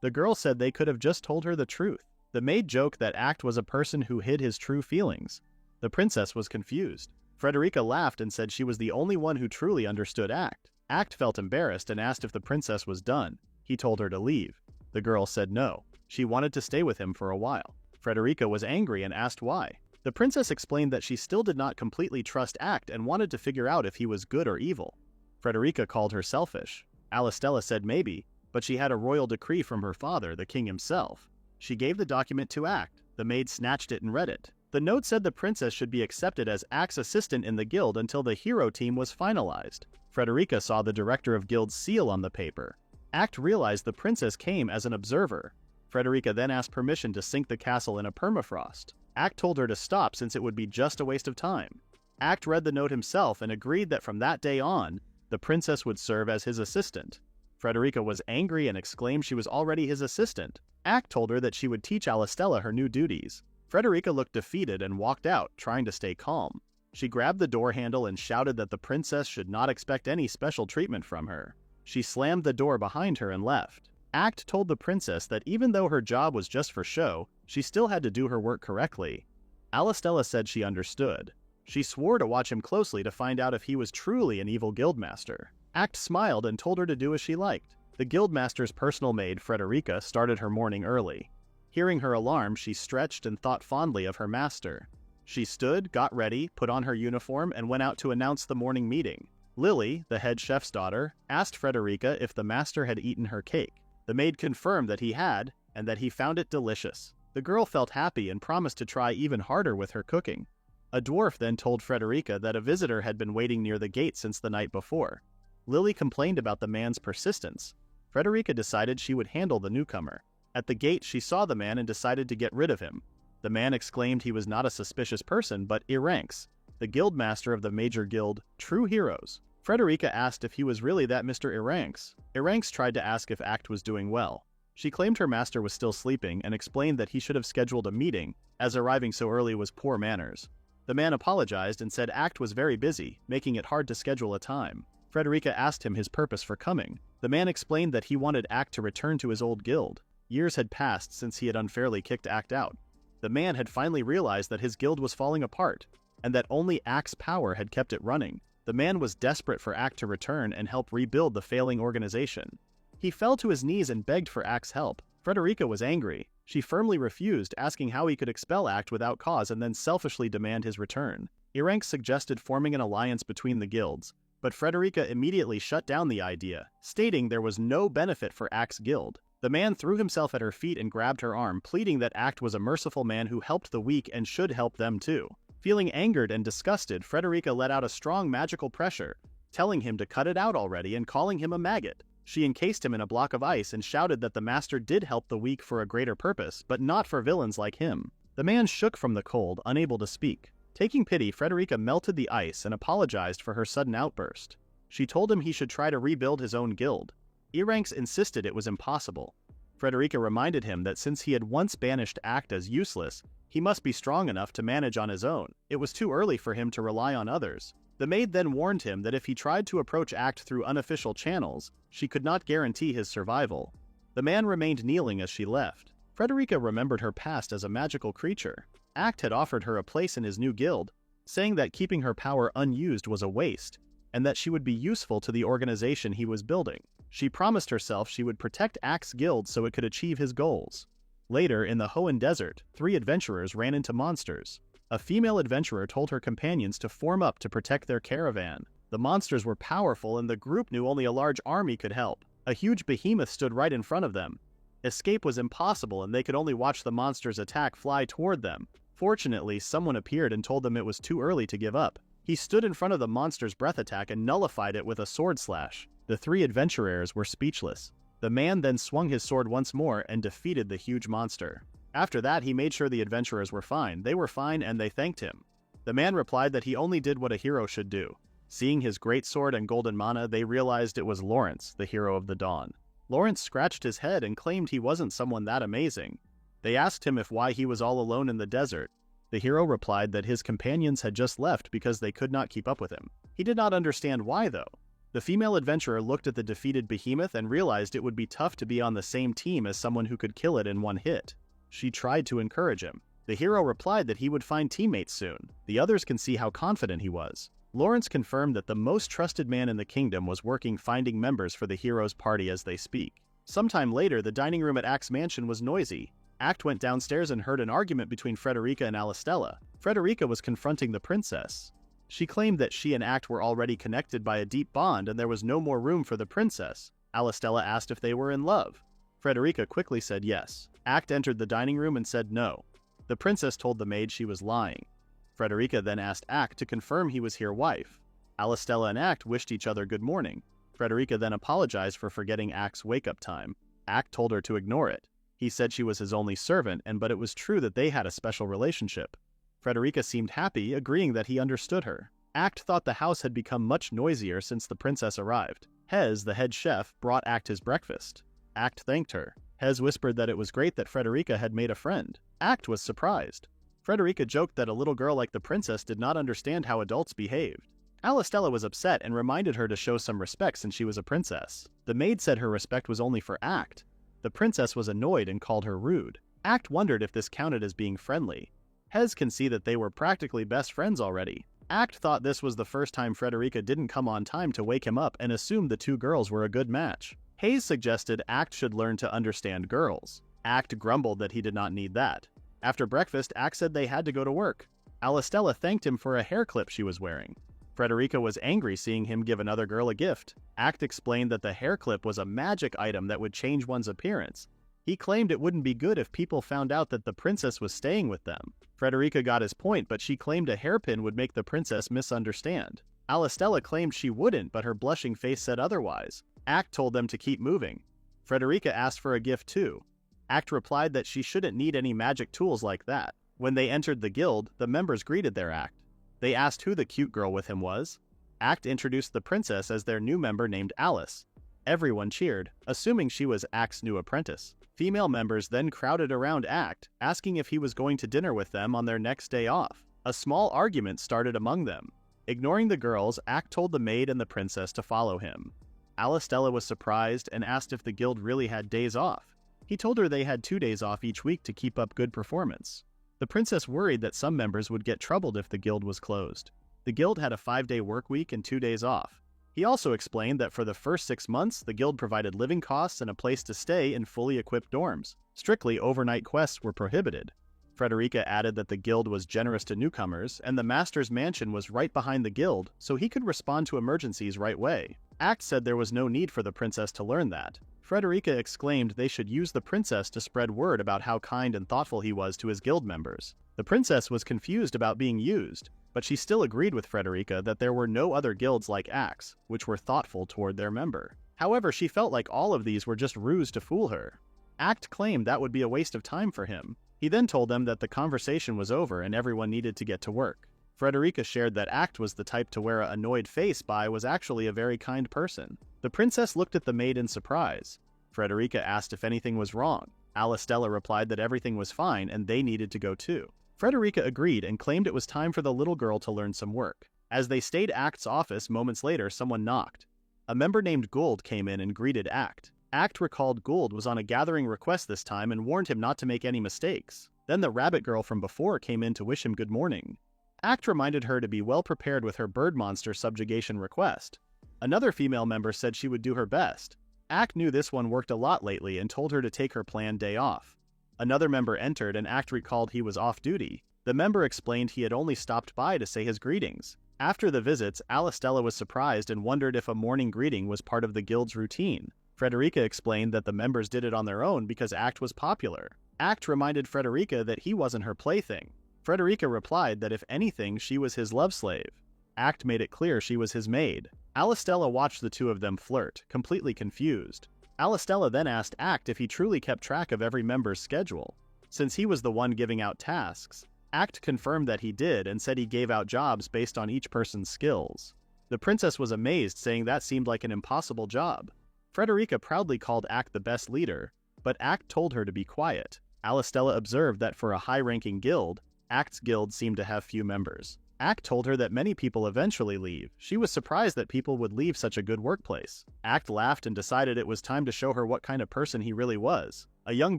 The girl said they could have just told her the truth. The maid joked that Act was a person who hid his true feelings. The princess was confused. Frederica laughed and said she was the only one who truly understood Act. Act felt embarrassed and asked if the princess was done. He told her to leave. The girl said no. She wanted to stay with him for a while. Frederica was angry and asked why. The princess explained that she still did not completely trust Act and wanted to figure out if he was good or evil. Frederica called her selfish. Alistella said maybe, but she had a royal decree from her father, the king himself. She gave the document to Act. The maid snatched it and read it. The note said the princess should be accepted as Act's assistant in the guild until the hero team was finalized. Frederica saw the director of guild's seal on the paper. Act realized the princess came as an observer. Frederica then asked permission to sink the castle in a permafrost. Act told her to stop since it would be just a waste of time. Act read the note himself and agreed that from that day on, the princess would serve as his assistant. Frederica was angry and exclaimed she was already his assistant. Act told her that she would teach Alistella her new duties. Frederica looked defeated and walked out, trying to stay calm. She grabbed the door handle and shouted that the princess should not expect any special treatment from her. She slammed the door behind her and left. Act told the princess that even though her job was just for show, she still had to do her work correctly. Alistella said she understood. She swore to watch him closely to find out if he was truly an evil guildmaster. Act smiled and told her to do as she liked. The guildmaster's personal maid, Frederica, started her morning early. Hearing her alarm, she stretched and thought fondly of her master. She stood, got ready, put on her uniform, and went out to announce the morning meeting. Lily, the head chef's daughter, asked Frederica if the master had eaten her cake. The maid confirmed that he had, and that he found it delicious. The girl felt happy and promised to try even harder with her cooking. A dwarf then told Frederica that a visitor had been waiting near the gate since the night before. Lily complained about the man's persistence. Frederica decided she would handle the newcomer. At the gate, she saw the man and decided to get rid of him. The man exclaimed he was not a suspicious person, but S-Rank, the guildmaster of the major guild, True Heroes. Frederica asked if he was really that Mr. S-Rank. S-Rank tried to ask if Act was doing well. She claimed her master was still sleeping and explained that he should have scheduled a meeting, as arriving so early was poor manners. The man apologized and said Act was very busy, making it hard to schedule a time. Frederica asked him his purpose for coming. The man explained that he wanted Act to return to his old guild. Years had passed since he had unfairly kicked Act out. The man had finally realized that his guild was falling apart, and that only Act's power had kept it running. The man was desperate for Act to return and help rebuild the failing organization. He fell to his knees and begged for Act's help. Frederica was angry. She firmly refused, asking how he could expel Act without cause and then selfishly demand his return. S-Rank suggested forming an alliance between the guilds, but Frederica immediately shut down the idea, stating there was no benefit for Act's guild. The man threw himself at her feet and grabbed her arm, pleading that Act was a merciful man who helped the weak and should help them too. Feeling angered and disgusted, Frederica let out a strong magical pressure, telling him to cut it out already and calling him a maggot. She encased him in a block of ice and shouted that the master did help the weak for a greater purpose, but not for villains like him. The man shook from the cold, unable to speak. Taking pity, Frederica melted the ice and apologized for her sudden outburst. She told him he should try to rebuild his own guild. S-Rank insisted it was impossible. Frederica reminded him that since he had once banished Act as useless, he must be strong enough to manage on his own. It was too early for him to rely on others. The maid then warned him that if he tried to approach Act through unofficial channels, she could not guarantee his survival. The man remained kneeling as she left. Frederica remembered her past as a magical creature. Act had offered her a place in his new guild, saying that keeping her power unused was a waste, and that she would be useful to the organization he was building. She promised herself she would protect Act's guild so it could achieve his goals. Later, in the Hoenn Desert, 3 adventurers ran into monsters. A female adventurer told her companions to form up to protect their caravan. The monsters were powerful and the group knew only a large army could help. A huge behemoth stood right in front of them. Escape was impossible and they could only watch the monster's attack fly toward them. Fortunately, someone appeared and told them it was too early to give up. He stood in front of the monster's breath attack and nullified it with a sword slash. The 3 adventurers were speechless. The man then swung his sword once more and defeated the huge monster. After that, he made sure the adventurers were fine. They were fine and they thanked him. The man replied that he only did what a hero should do. Seeing his great sword and golden mana, they realized it was Lawrence, the hero of the dawn. Lawrence scratched his head and claimed he wasn't someone that amazing. They asked him why he was all alone in the desert. The hero replied that his companions had just left because they could not keep up with him. He did not understand why though. The female adventurer looked at the defeated behemoth and realized it would be tough to be on the same team as someone who could kill it in one hit. She tried to encourage him. The hero replied that he would find teammates soon. The others can see how confident he was. Lawrence confirmed that the most trusted man in the kingdom was working finding members for the heroes' party as they speak. Sometime later, the dining room at Act's mansion was noisy. Act went downstairs and heard an argument between Frederica and Alistella. Frederica was confronting the princess. She claimed that she and Act were already connected by a deep bond and there was no more room for the princess. Alistella asked if they were in love. Frederica quickly said yes. Act entered the dining room and said no. The princess told the maid she was lying. Frederica then asked Act to confirm he was her wife. Alistella and Act wished each other good morning. Frederica then apologized for forgetting Act's wake-up time. Act told her to ignore it. He said she was his only servant, but it was true that they had a special relationship. Frederica seemed happy, agreeing that he understood her. Act thought the house had become much noisier since the princess arrived. Hez, the head chef, brought Act his breakfast. Act thanked her. Hez whispered that it was great that Frederica had made a friend. Act was surprised. Frederica joked that a little girl like the princess did not understand how adults behaved. Alistella was upset and reminded her to show some respect since she was a princess. The maid said her respect was only for Act. The princess was annoyed and called her rude. Act wondered if this counted as being friendly. Hez can see that they were practically best friends already. Act thought this was the first time Frederica didn't come on time to wake him up and assumed the two girls were a good match. Hayes suggested Act should learn to understand girls. Act grumbled that he did not need that. After breakfast, Act said they had to go to work. Alistella thanked him for a hair clip she was wearing. Frederica was angry seeing him give another girl a gift. Act explained that the hair clip was a magic item that would change one's appearance. He claimed it wouldn't be good if people found out that the princess was staying with them. Frederica got his point, but she claimed a hairpin would make the princess misunderstand. Alistella claimed she wouldn't, but her blushing face said otherwise. Act told them to keep moving. Frederica asked for a gift too. Act replied that she shouldn't need any magic tools like that. When they entered the guild, the members greeted their Act. They asked who the cute girl with him was. Act introduced the princess as their new member named Alice. Everyone cheered, assuming she was Act's new apprentice. Female members then crowded around Act, asking if he was going to dinner with them on their next day off. A small argument started among them. Ignoring the girls, Act told the maid and the princess to follow him. Alistella was surprised and asked if the guild really had days off. He told her they had 2 days off each week to keep up good performance. The princess worried that some members would get troubled if the guild was closed. The guild had a 5-day work week and 2 days off. He also explained that for the first 6 months, the guild provided living costs and a place to stay in fully equipped dorms. Strictly overnight quests were prohibited. Frederica added that the guild was generous to newcomers, and the master's mansion was right behind the guild, so he could respond to emergencies right away. Act said there was no need for the princess to learn that. Frederica exclaimed they should use the princess to spread word about how kind and thoughtful he was to his guild members. The princess was confused about being used, but she still agreed with Frederica that there were no other guilds like Act's, which were thoughtful toward their member. However, she felt like all of these were just ruse to fool her. Act claimed that would be a waste of time for him. He then told them that the conversation was over and everyone needed to get to work. Frederica shared that Act was the type to wear an annoyed face but was actually a very kind person. The princess looked at the maid in surprise. Frederica asked if anything was wrong. Alistella replied that everything was fine and they needed to go too. Frederica agreed and claimed it was time for the little girl to learn some work. As they stayed Act's office, moments later someone knocked. A member named Gould came in and greeted Act. Act recalled Gould was on a gathering request this time and warned him not to make any mistakes. Then the rabbit girl from before came in to wish him good morning. Act reminded her to be well prepared with her bird monster subjugation request. Another female member said she would do her best. Act knew this one worked a lot lately and told her to take her planned day off. Another member entered and Act recalled he was off duty. The member explained he had only stopped by to say his greetings. After the visits, Alistella was surprised and wondered if a morning greeting was part of the guild's routine. Frederica explained that the members did it on their own because Act was popular. Act reminded Frederica that he wasn't her plaything. Frederica replied that if anything, she was his love slave. Act made it clear she was his maid. Alistella watched the two of them flirt, completely confused. Alistella then asked Act if he truly kept track of every member's schedule. Since he was the one giving out tasks, Act confirmed that he did and said he gave out jobs based on each person's skills. The princess was amazed, saying that seemed like an impossible job. Frederica proudly called Act the best leader, but Act told her to be quiet. Alistella observed that for a high-ranking guild, Act's guild seemed to have few members. Act told her that many people eventually leave. She was surprised that people would leave such a good workplace. Act laughed and decided it was time to show her what kind of person he really was. A young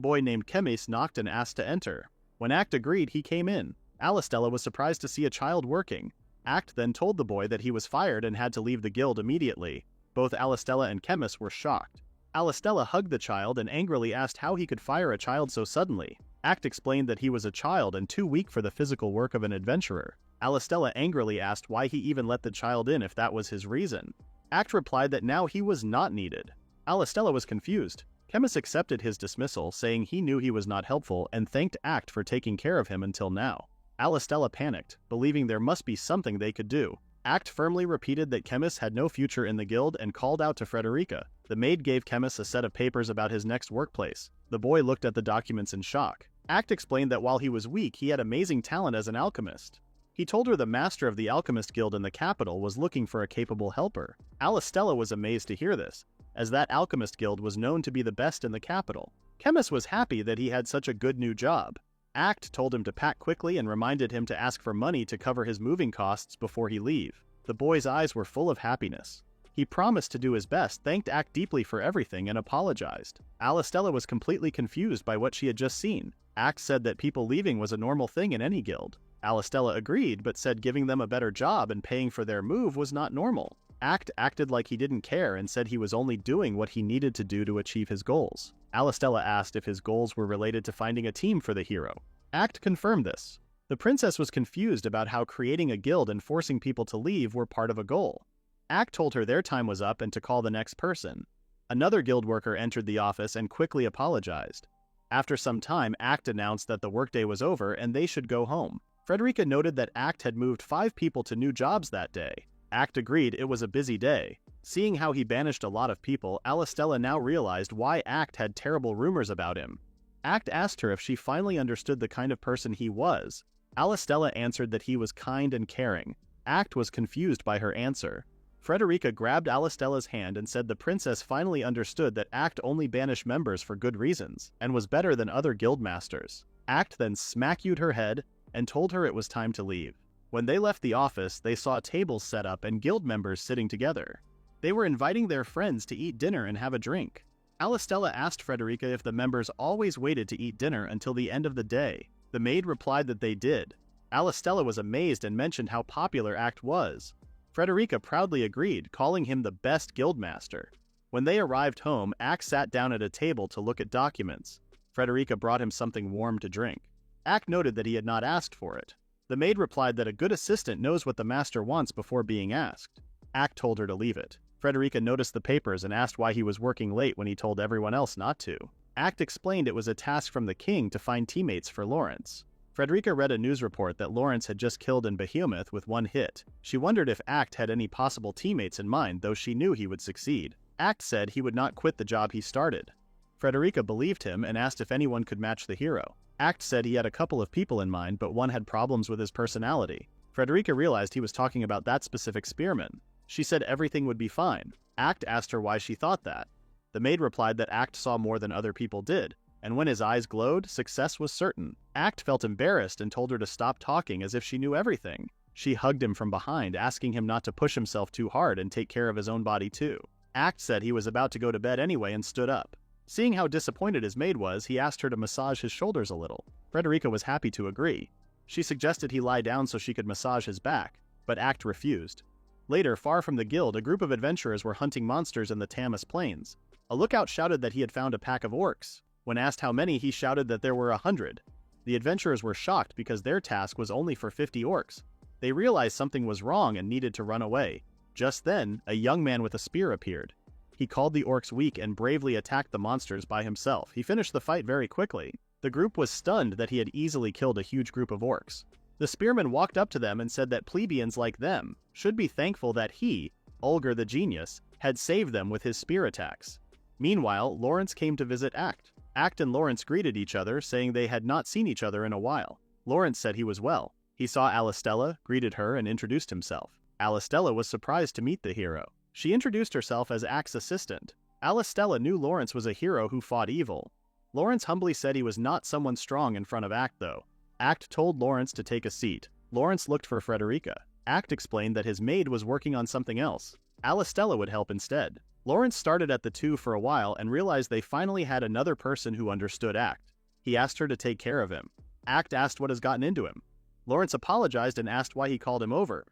boy named Kemis knocked and asked to enter. When Act agreed, he came in. Alistella was surprised to see a child working. Act then told the boy that he was fired and had to leave the guild immediately. Both Alistella and Chemist were shocked. Alistella hugged the child and angrily asked how he could fire a child so suddenly. Act explained that he was a child and too weak for the physical work of an adventurer. Alistella angrily asked why he even let the child in if that was his reason. Act replied that now he was not needed. Alistella was confused. Chemist accepted his dismissal, saying he knew he was not helpful and thanked Act for taking care of him until now. Alistella panicked, believing there must be something they could do. Act firmly repeated that Chemist had no future in the guild and called out to Frederica. The maid gave Chemist a set of papers about his next workplace. The boy looked at the documents in shock. Act explained that while he was weak, he had amazing talent as an alchemist. He told her the master of the Alchemist Guild in the capital was looking for a capable helper. Alistella was amazed to hear this, as that Alchemist Guild was known to be the best in the capital. Chemist was happy that he had such a good new job. Act told him to pack quickly and reminded him to ask for money to cover his moving costs before he leave. The boy's eyes were full of happiness. He promised to do his best, thanked Act deeply for everything, and apologized. Alistella was completely confused by what she had just seen. Act said that people leaving was a normal thing in any guild. Alistella agreed, but said giving them a better job and paying for their move was not normal. Act acted like he didn't care and said he was only doing what he needed to do to achieve his goals. Alistella asked if his goals were related to finding a team for the hero. Act confirmed this. The princess was confused about how creating a guild and forcing people to leave were part of a goal. Act told her their time was up and to call the next person. Another guild worker entered the office and quickly apologized. After some time, Act announced that the workday was over and they should go home. Frederica noted that Act had moved 5 people to new jobs that day. Act agreed it was a busy day. Seeing how he banished a lot of people, Alistella now realized why Act had terrible rumors about him. Act asked her if she finally understood the kind of person he was. Alistella answered that he was kind and caring. Act was confused by her answer. Frederica grabbed Alistella's hand and said the princess finally understood that Act only banished members for good reasons, and was better than other guild masters. Act then smack-you'd her head and told her it was time to leave. When they left the office, they saw tables set up and guild members sitting together. They were inviting their friends to eat dinner and have a drink. Alistella asked Frederica if the members always waited to eat dinner until the end of the day. The maid replied that they did. Alistella was amazed and mentioned how popular Act was. Frederica proudly agreed, calling him the best guildmaster. When they arrived home, Act sat down at a table to look at documents. Frederica brought him something warm to drink. Act noted that he had not asked for it. The maid replied that a good assistant knows what the master wants before being asked. Act told her to leave it. Frederica noticed the papers and asked why he was working late when he told everyone else not to. Act explained it was a task from the king to find teammates for Lawrence. Frederica read a news report that Lawrence had just killed in Behemoth with 1 hit. She wondered if Act had any possible teammates in mind, though she knew he would succeed. Act said he would not quit the job he started. Frederica believed him and asked if anyone could match the hero. Act said he had a couple of people in mind, but one had problems with his personality. Frederica realized he was talking about that specific spearman. She said everything would be fine. Act asked her why she thought that. The maid replied that Act saw more than other people did, and when his eyes glowed, success was certain. Act felt embarrassed and told her to stop talking as if she knew everything. She hugged him from behind, asking him not to push himself too hard and take care of his own body too. Act said he was about to go to bed anyway and stood up. Seeing how disappointed his maid was, he asked her to massage his shoulders a little. Frederica was happy to agree. She suggested he lie down so she could massage his back, but Act refused. Later, far from the guild, a group of adventurers were hunting monsters in the Tamas Plains. A lookout shouted that he had found a pack of orcs. When asked how many, he shouted that there were 100. The adventurers were shocked because their task was only for 50 orcs. They realized something was wrong and needed to run away. Just then, a young man with a spear appeared. He called the orcs weak and bravely attacked the monsters by himself. He finished the fight very quickly. The group was stunned that he had easily killed a huge group of orcs. The spearman walked up to them and said that plebeians like them should be thankful that he, Ulger the genius, had saved them with his spear attacks. Meanwhile, Lawrence came to visit Act. Act and Lawrence greeted each other, saying they had not seen each other in a while. Lawrence said he was well. He saw Alistella, greeted her, and introduced himself. Alistella was surprised to meet the hero. She introduced herself as Act's assistant. Alistella knew Lawrence was a hero who fought evil. Lawrence humbly said he was not someone strong in front of Act, though. Act told Lawrence to take a seat. Lawrence looked for Frederica. Act explained that his maid was working on something else. Alistella would help instead. Lawrence started at the two for a while and realized they finally had another person who understood Act. He asked her to take care of him. Act asked what has gotten into him. Lawrence apologized and asked why he called him over.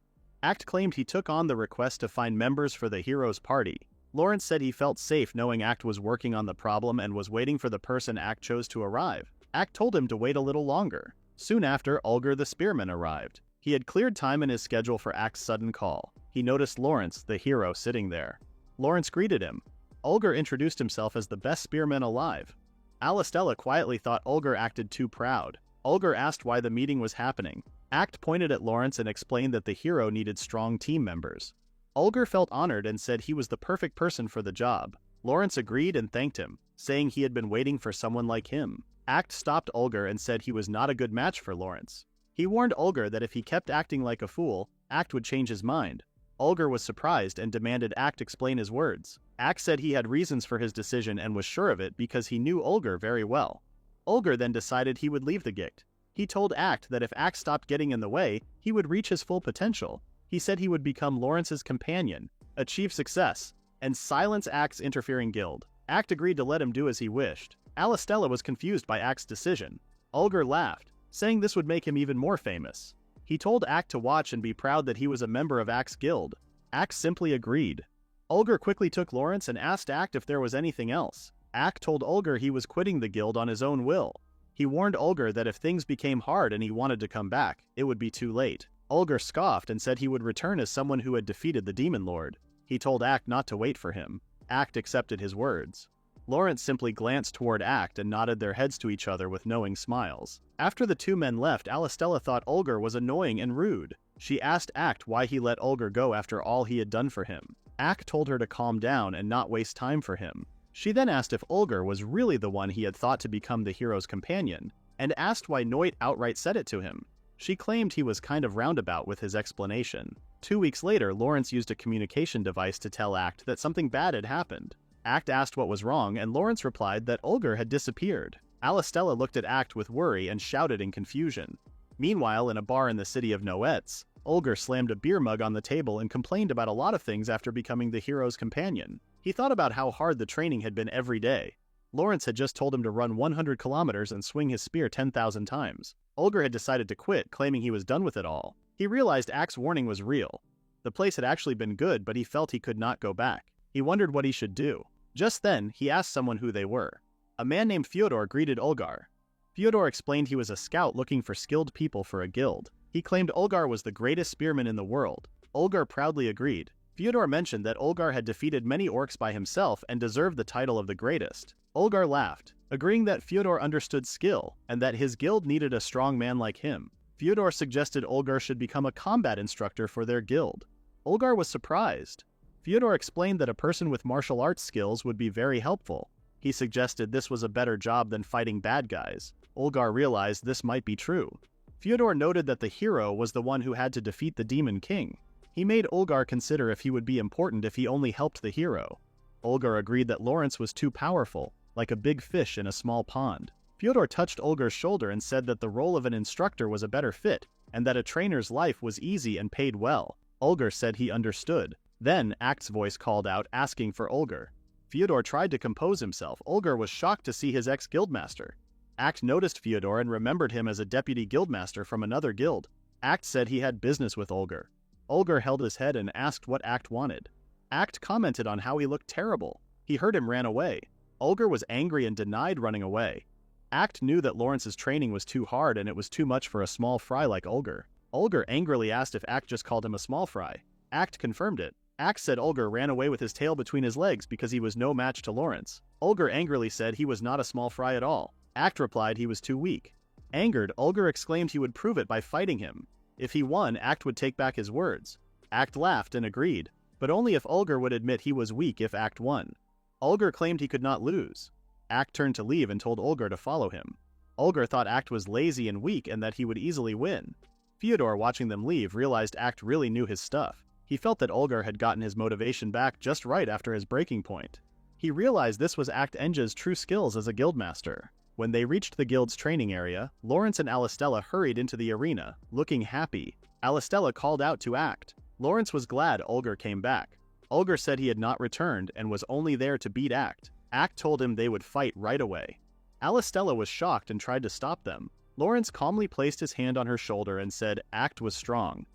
Act claimed he took on the request to find members for the hero's party. Lawrence said he felt safe knowing Act was working on the problem and was waiting for the person Act chose to arrive. Act told him to wait a little longer. Soon after, Ulgar the spearman arrived. He had cleared time in his schedule for Act's sudden call. He noticed Lawrence, the hero, sitting there. Lawrence greeted him. Ulgar introduced himself as the best spearman alive. Alistella quietly thought Ulgar acted too proud. Ulgar asked why the meeting was happening. Act pointed at Lawrence and explained that the hero needed strong team members. Ulgar felt honored and said he was the perfect person for the job. Lawrence agreed and thanked him, saying he had been waiting for someone like him. Act stopped Ulgar and said he was not a good match for Lawrence. He warned Ulgar that if he kept acting like a fool, Act would change his mind. Ulgar was surprised and demanded Act explain his words. Act said he had reasons for his decision and was sure of it because he knew Ulgar very well. Ulgar then decided he would leave the Gict. He told Act that if Act stopped getting in the way, he would reach his full potential. He said he would become Lawrence's companion, achieve success, and silence Act's interfering guild. Act agreed to let him do as he wished. Alistella was confused by Act's decision. Ulgar laughed, saying this would make him even more famous. He told Act to watch and be proud that he was a member of Act's guild. Act simply agreed. Ulgar quickly took Lawrence and asked Act if there was anything else. Act told Ulgar he was quitting the guild on his own will. He warned Ulgar that if things became hard and he wanted to come back, it would be too late. Ulgar scoffed and said he would return as someone who had defeated the Demon Lord. He told Act not to wait for him. Act accepted his words. Lawrence simply glanced toward Act and nodded their heads to each other with knowing smiles. After the two men left, Alistella thought Ulgar was annoying and rude. She asked Act why he let Ulgar go after all he had done for him. Act told her to calm down and not waste time for him. She then asked if Ulgar was really the one he had thought to become the hero's companion, and asked why Noit outright said it to him. She claimed he was kind of roundabout with his explanation. 2 weeks later, Lawrence used a communication device to tell Act that something bad had happened. Act asked what was wrong, and Lawrence replied that Ulgar had disappeared. Alistella looked at Act with worry and shouted in confusion. Meanwhile, in a bar in the city of Noetz, Ulgar slammed a beer mug on the table and complained about a lot of things after becoming the hero's companion. He thought about how hard the training had been every day. Lawrence had just told him to run 100 kilometers and swing his spear 10,000 times. Ulgar had decided to quit, claiming he was done with it all. He realized Act's warning was real. The place had actually been good, but he felt he could not go back. He wondered what he should do. Just then, he asked someone who they were. A man named Fyodor greeted Ulgar. Fyodor explained he was a scout looking for skilled people for a guild. He claimed Ulgar was the greatest spearman in the world. Ulgar proudly agreed. Fyodor mentioned that Ulgar had defeated many orcs by himself and deserved the title of the greatest. Ulgar laughed, agreeing that Fyodor understood skill and that his guild needed a strong man like him. Fyodor suggested Ulgar should become a combat instructor for their guild. Ulgar was surprised. Fyodor explained that a person with martial arts skills would be very helpful. He suggested this was a better job than fighting bad guys. Ulgar realized this might be true. Fyodor noted that the hero was the one who had to defeat the Demon King. He made Ulgar consider if he would be important if he only helped the hero. Ulgar agreed that Lawrence was too powerful, like a big fish in a small pond. Fyodor touched Ulgar's shoulder and said that the role of an instructor was a better fit, and that a trainer's life was easy and paid well. Ulgar said he understood. Then, Act's voice called out, asking for Ulgar. Fyodor tried to compose himself. Ulgar was shocked to see his ex-guildmaster. Act noticed Fyodor and remembered him as a deputy guildmaster from another guild. Act said he had business with Ulgar. Ulgar held his head and asked what Act wanted. Act commented on how he looked terrible. He heard him ran away. Ulgar was angry and denied running away. Act knew that Lawrence's training was too hard and it was too much for a small fry like Ulgar. Ulgar angrily asked if Act just called him a small fry. Act confirmed it. Act said Ulgar ran away with his tail between his legs because he was no match to Lawrence. Ulgar angrily said he was not a small fry at all. Act replied he was too weak. Angered, Ulgar exclaimed he would prove it by fighting him. If he won, Act would take back his words. Act laughed and agreed, but only if Ulgar would admit he was weak if Act won. Ulgar claimed he could not lose. Act turned to leave and told Ulgar to follow him. Ulgar thought Act was lazy and weak and that he would easily win. Fyodor, watching them leave, realized Act really knew his stuff. He felt that Ulgar had gotten his motivation back just right after his breaking point. He realized this was Act Enja's true skills as a guildmaster. When they reached the guild's training area, Lawrence and Alistella hurried into the arena, looking happy. Alistella called out to Act. Lawrence was glad Ulgar came back. Ulgar said he had not returned and was only there to beat Act. Act told him they would fight right away. Alistella was shocked and tried to stop them. Lawrence calmly placed his hand on her shoulder and said Act was strong.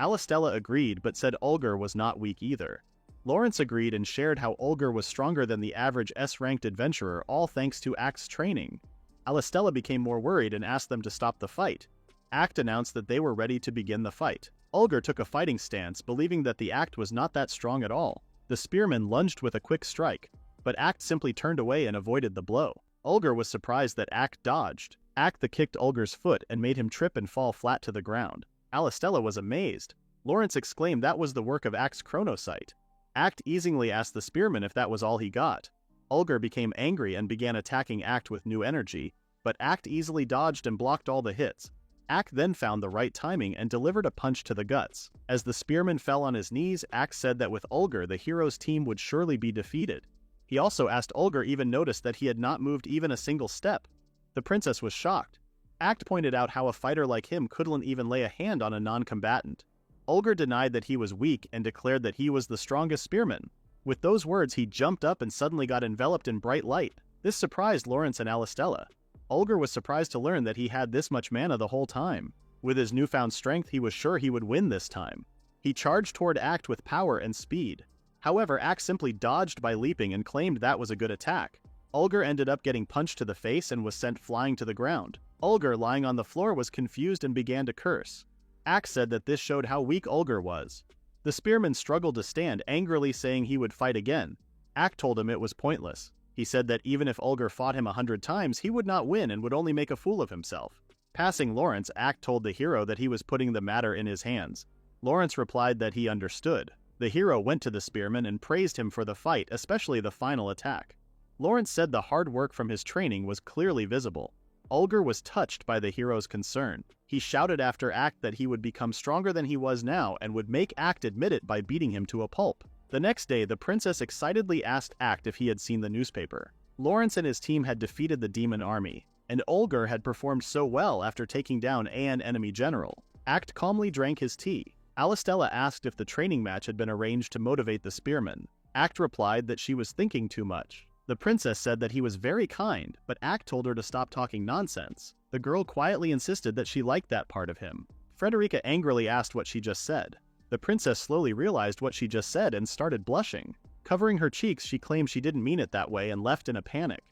Alistella agreed but said Olger was not weak either. Lawrence agreed and shared how Olger was stronger than the average S-ranked adventurer, all thanks to Act's training. Alistella became more worried and asked them to stop the fight. Act announced that they were ready to begin the fight. Olger took a fighting stance, believing that the Act was not that strong at all. The spearman lunged with a quick strike, but Act simply turned away and avoided the blow. Olger was surprised that Act dodged. Act kicked Olger's foot and made him trip and fall flat to the ground. Alistella was amazed. Lawrence exclaimed that was the work of Act's chronosight. Act easily asked the spearman if that was all he got. Olger became angry and began attacking Act with new energy, but Act easily dodged and blocked all the hits. Act then found the right timing and delivered a punch to the guts. As the spearman fell on his knees, Act said that with Olger, the hero's team would surely be defeated. He also asked Olger even noticed that he had not moved even a single step. The princess was shocked. Act pointed out how a fighter like him couldn't even lay a hand on a non-combatant. Olger denied that he was weak and declared that he was the strongest spearman. With those words, he jumped up and suddenly got enveloped in bright light. This surprised Lawrence and Alistella. Olger was surprised to learn that he had this much mana the whole time. With his newfound strength, he was sure he would win this time. He charged toward Act with power and speed. However, Act simply dodged by leaping and claimed that was a good attack. Olger ended up getting punched to the face and was sent flying to the ground. Olger, lying on the floor, was confused and began to curse. Act said that this showed how weak Olger was. The spearman struggled to stand, angrily saying he would fight again. Act told him it was pointless. He said that even if Olger fought him 100 times, he would not win and would only make a fool of himself. Passing Lawrence, Act told the hero that he was putting the matter in his hands. Lawrence replied that he understood. The hero went to the spearman and praised him for the fight, especially the final attack. Lawrence said the hard work from his training was clearly visible. Olger was touched by the hero's concern. He shouted after Act that he would become stronger than he was now and would make Act admit it by beating him to a pulp. The next day, the princess excitedly asked Act if he had seen the newspaper. Lawrence and his team had defeated the demon army, and Olger had performed so well after taking down an enemy general. Act calmly drank his tea. Alistella asked if the training match had been arranged to motivate the spearman. Act replied that she was thinking too much. The princess said that he was very kind, but Act told her to stop talking nonsense. The girl quietly insisted that she liked that part of him. Frederica angrily asked what she just said. The princess slowly realized what she just said and started blushing. Covering her cheeks, she claimed she didn't mean it that way and left in a panic.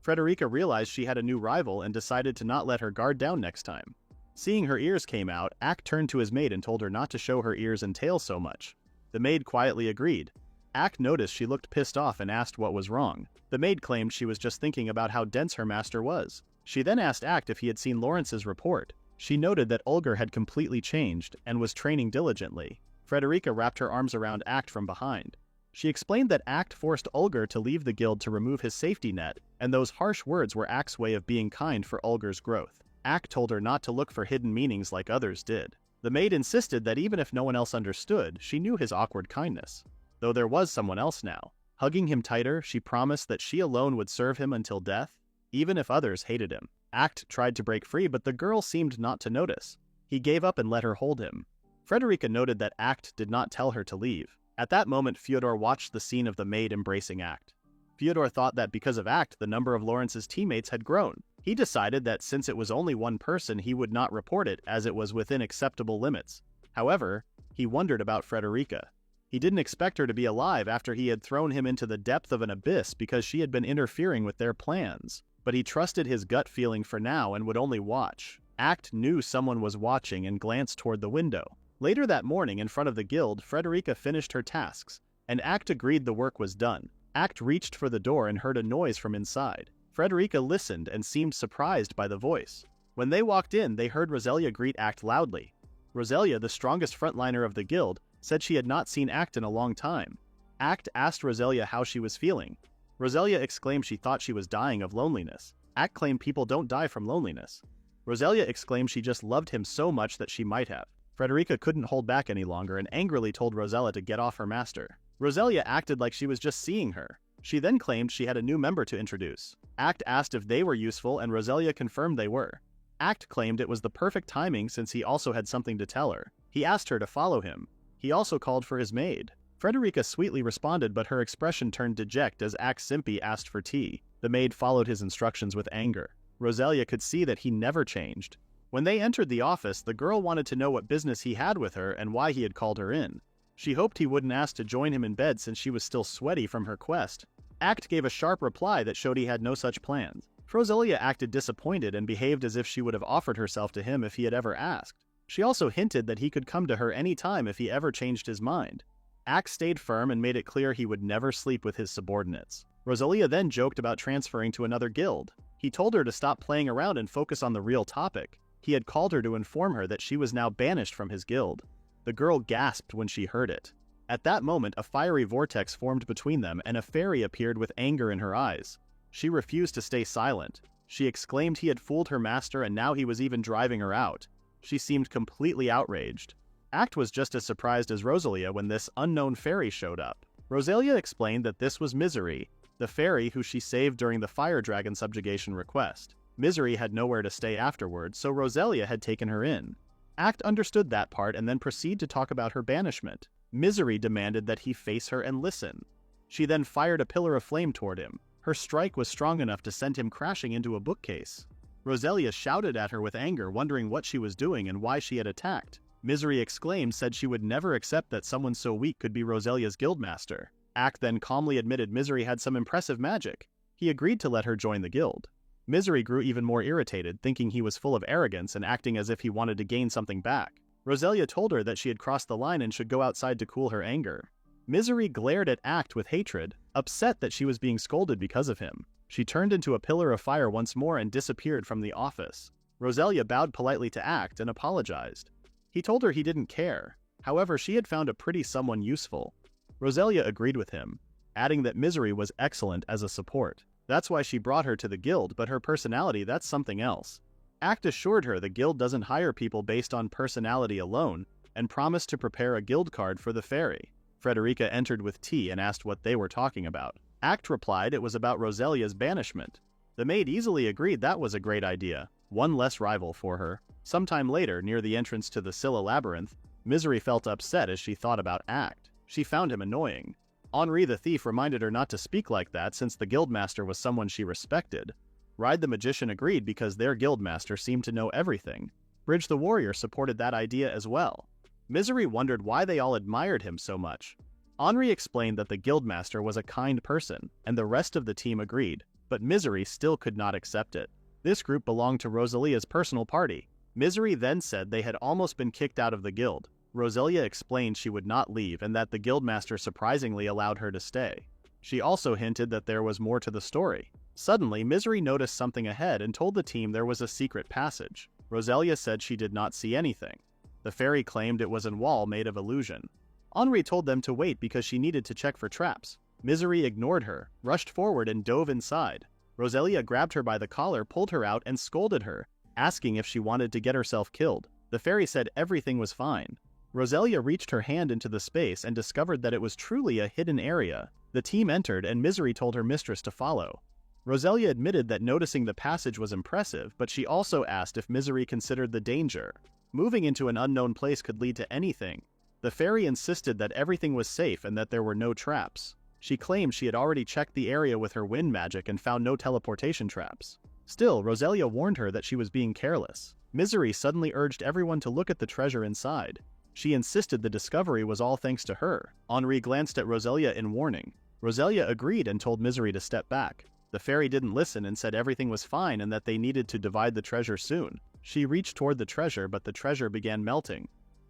Frederica realized she had a new rival and decided to not let her guard down next time. Seeing her ears came out, Act turned to his maid and told her not to show her ears and tail so much. The maid quietly agreed. Act noticed she looked pissed off and asked what was wrong. The maid claimed she was just thinking about how dense her master was. She then asked Act if he had seen Lawrence's report. She noted that Olger had completely changed and was training diligently. Frederica wrapped her arms around Act from behind. She explained that Act forced Olger to leave the guild to remove his safety net, and those harsh words were Act's way of being kind for Olger's growth. Act told her not to look for hidden meanings like others did. The maid insisted that even if no one else understood, she knew his awkward kindness. Though there was someone else now. Hugging him tighter, she promised that she alone would serve him until death, even if others hated him. Act tried to break free, but the girl seemed not to notice. He gave up and let her hold him. Frederica noted that Act did not tell her to leave. At that moment, Fyodor watched the scene of the maid embracing Act. Fyodor thought that because of Act, the number of Lawrence's teammates had grown. He decided that since it was only one person, he would not report it as it was within acceptable limits. However, he wondered about Frederica. He didn't expect her to be alive after he had thrown him into the depth of an abyss because she had been interfering with their plans. But he trusted his gut feeling for now and would only watch. Act knew someone was watching and glanced toward the window. Later that morning, in front of the guild, Frederica finished her tasks, and Act agreed the work was done. Act reached for the door and heard a noise from inside. Frederica listened and seemed surprised by the voice. When they walked in, they heard Roselia greet Act loudly. Roselia, the strongest frontliner of the guild, said she had not seen Act in a long time. Act asked Roselia how she was feeling. Roselia exclaimed she thought she was dying of loneliness. Act claimed people don't die from loneliness. Roselia exclaimed she just loved him so much that she might have. Frederica couldn't hold back any longer and angrily told Roselia to get off her master. Roselia acted like she was just seeing her. She then claimed she had a new member to introduce. Act asked if they were useful and Roselia confirmed they were. Act claimed it was the perfect timing since he also had something to tell her. He asked her to follow him. He also called for his maid. Frederica sweetly responded, but her expression turned deject as Act simply asked for tea. The maid followed his instructions with anger. Roselia could see that he never changed. When they entered the office, the girl wanted to know what business he had with her and why he had called her in. She hoped he wouldn't ask to join him in bed since she was still sweaty from her quest. Act gave a sharp reply that showed he had no such plans. Rosalia acted disappointed and behaved as if she would have offered herself to him if he had ever asked. She also hinted that he could come to her any time if he ever changed his mind. Act stayed firm and made it clear he would never sleep with his subordinates. Rosalia then joked about transferring to another guild. He told her to stop playing around and focus on the real topic. He had called her to inform her that she was now banished from his guild. The girl gasped when she heard it. At that moment, a fiery vortex formed between them and a fairy appeared with anger in her eyes. She refused to stay silent. She exclaimed he had fooled her master and now he was even driving her out. She seemed completely outraged. Act was just as surprised as Rosalia when this unknown fairy showed up. Rosalia explained that this was Misery, the fairy who she saved during the fire dragon subjugation request. Misery had nowhere to stay afterwards, so Rosalia had taken her in. Act understood that part and then proceeded to talk about her banishment. Misery demanded that he face her and listen. She then fired a pillar of flame toward him. Her strike was strong enough to send him crashing into a bookcase. Rosalia shouted at her with anger, wondering what she was doing and why she had attacked. Misery exclaimed, said she would never accept that someone so weak could be Rosalia's guildmaster. Act then calmly admitted Misery had some impressive magic. He agreed to let her join the guild. Misery grew even more irritated, thinking he was full of arrogance and acting as if he wanted to gain something back. Rosalia told her that she had crossed the line and should go outside to cool her anger. Misery glared at Act with hatred, upset that she was being scolded because of him. She turned into a pillar of fire once more and disappeared from the office. Rosalia bowed politely to Act and apologized. He told her he didn't care. However, she had found a pretty someone useful. Rosalia agreed with him, adding that Misery was excellent as a support. That's why she brought her to the guild, but her personality, that's something else. Act assured her the guild doesn't hire people based on personality alone, and promised to prepare a guild card for the fairy. Frederica entered with tea and asked what they were talking about. Act replied it was about Rosalia's banishment. The maid easily agreed that was a great idea, one less rival for her. Sometime later, near the entrance to the Scylla Labyrinth, Misery felt upset as she thought about Act. She found him annoying. Henri the Thief reminded her not to speak like that since the guildmaster was someone she respected. Ride the Magician agreed because their guildmaster seemed to know everything. Bridge the Warrior supported that idea as well. Misery wondered why they all admired him so much. Henri explained that the guildmaster was a kind person, and the rest of the team agreed, but Misery still could not accept it. This group belonged to Rosalia's personal party. Misery then said they had almost been kicked out of the guild. Rosalia explained she would not leave and that the guildmaster surprisingly allowed her to stay. She also hinted that there was more to the story. Suddenly, Misery noticed something ahead and told the team there was a secret passage. Rosalia said she did not see anything. The fairy claimed it was a wall made of illusion. Henri told them to wait because she needed to check for traps. Misery ignored her, rushed forward and dove inside. Rosalia grabbed her by the collar, pulled her out, and scolded her, asking if she wanted to get herself killed. The fairy said everything was fine. Rosalia reached her hand into the space and discovered that it was truly a hidden area. The team entered and Misery told her mistress to follow. Rosalia admitted that noticing the passage was impressive, but she also asked if Misery considered the danger. Moving into an unknown place could lead to anything. The fairy insisted that everything was safe and that there were no traps. She claimed she had already checked the area with her wind magic and found no teleportation traps. Still, Rosalia warned her that she was being careless. Misery suddenly urged everyone to look at the treasure inside. She insisted the discovery was all thanks to her. Henri glanced at Rosalia in warning. Rosalia agreed and told Misery to step back. The fairy didn't listen and said everything was fine and that they needed to divide the treasure soon. She reached toward the treasure, but the treasure began melting.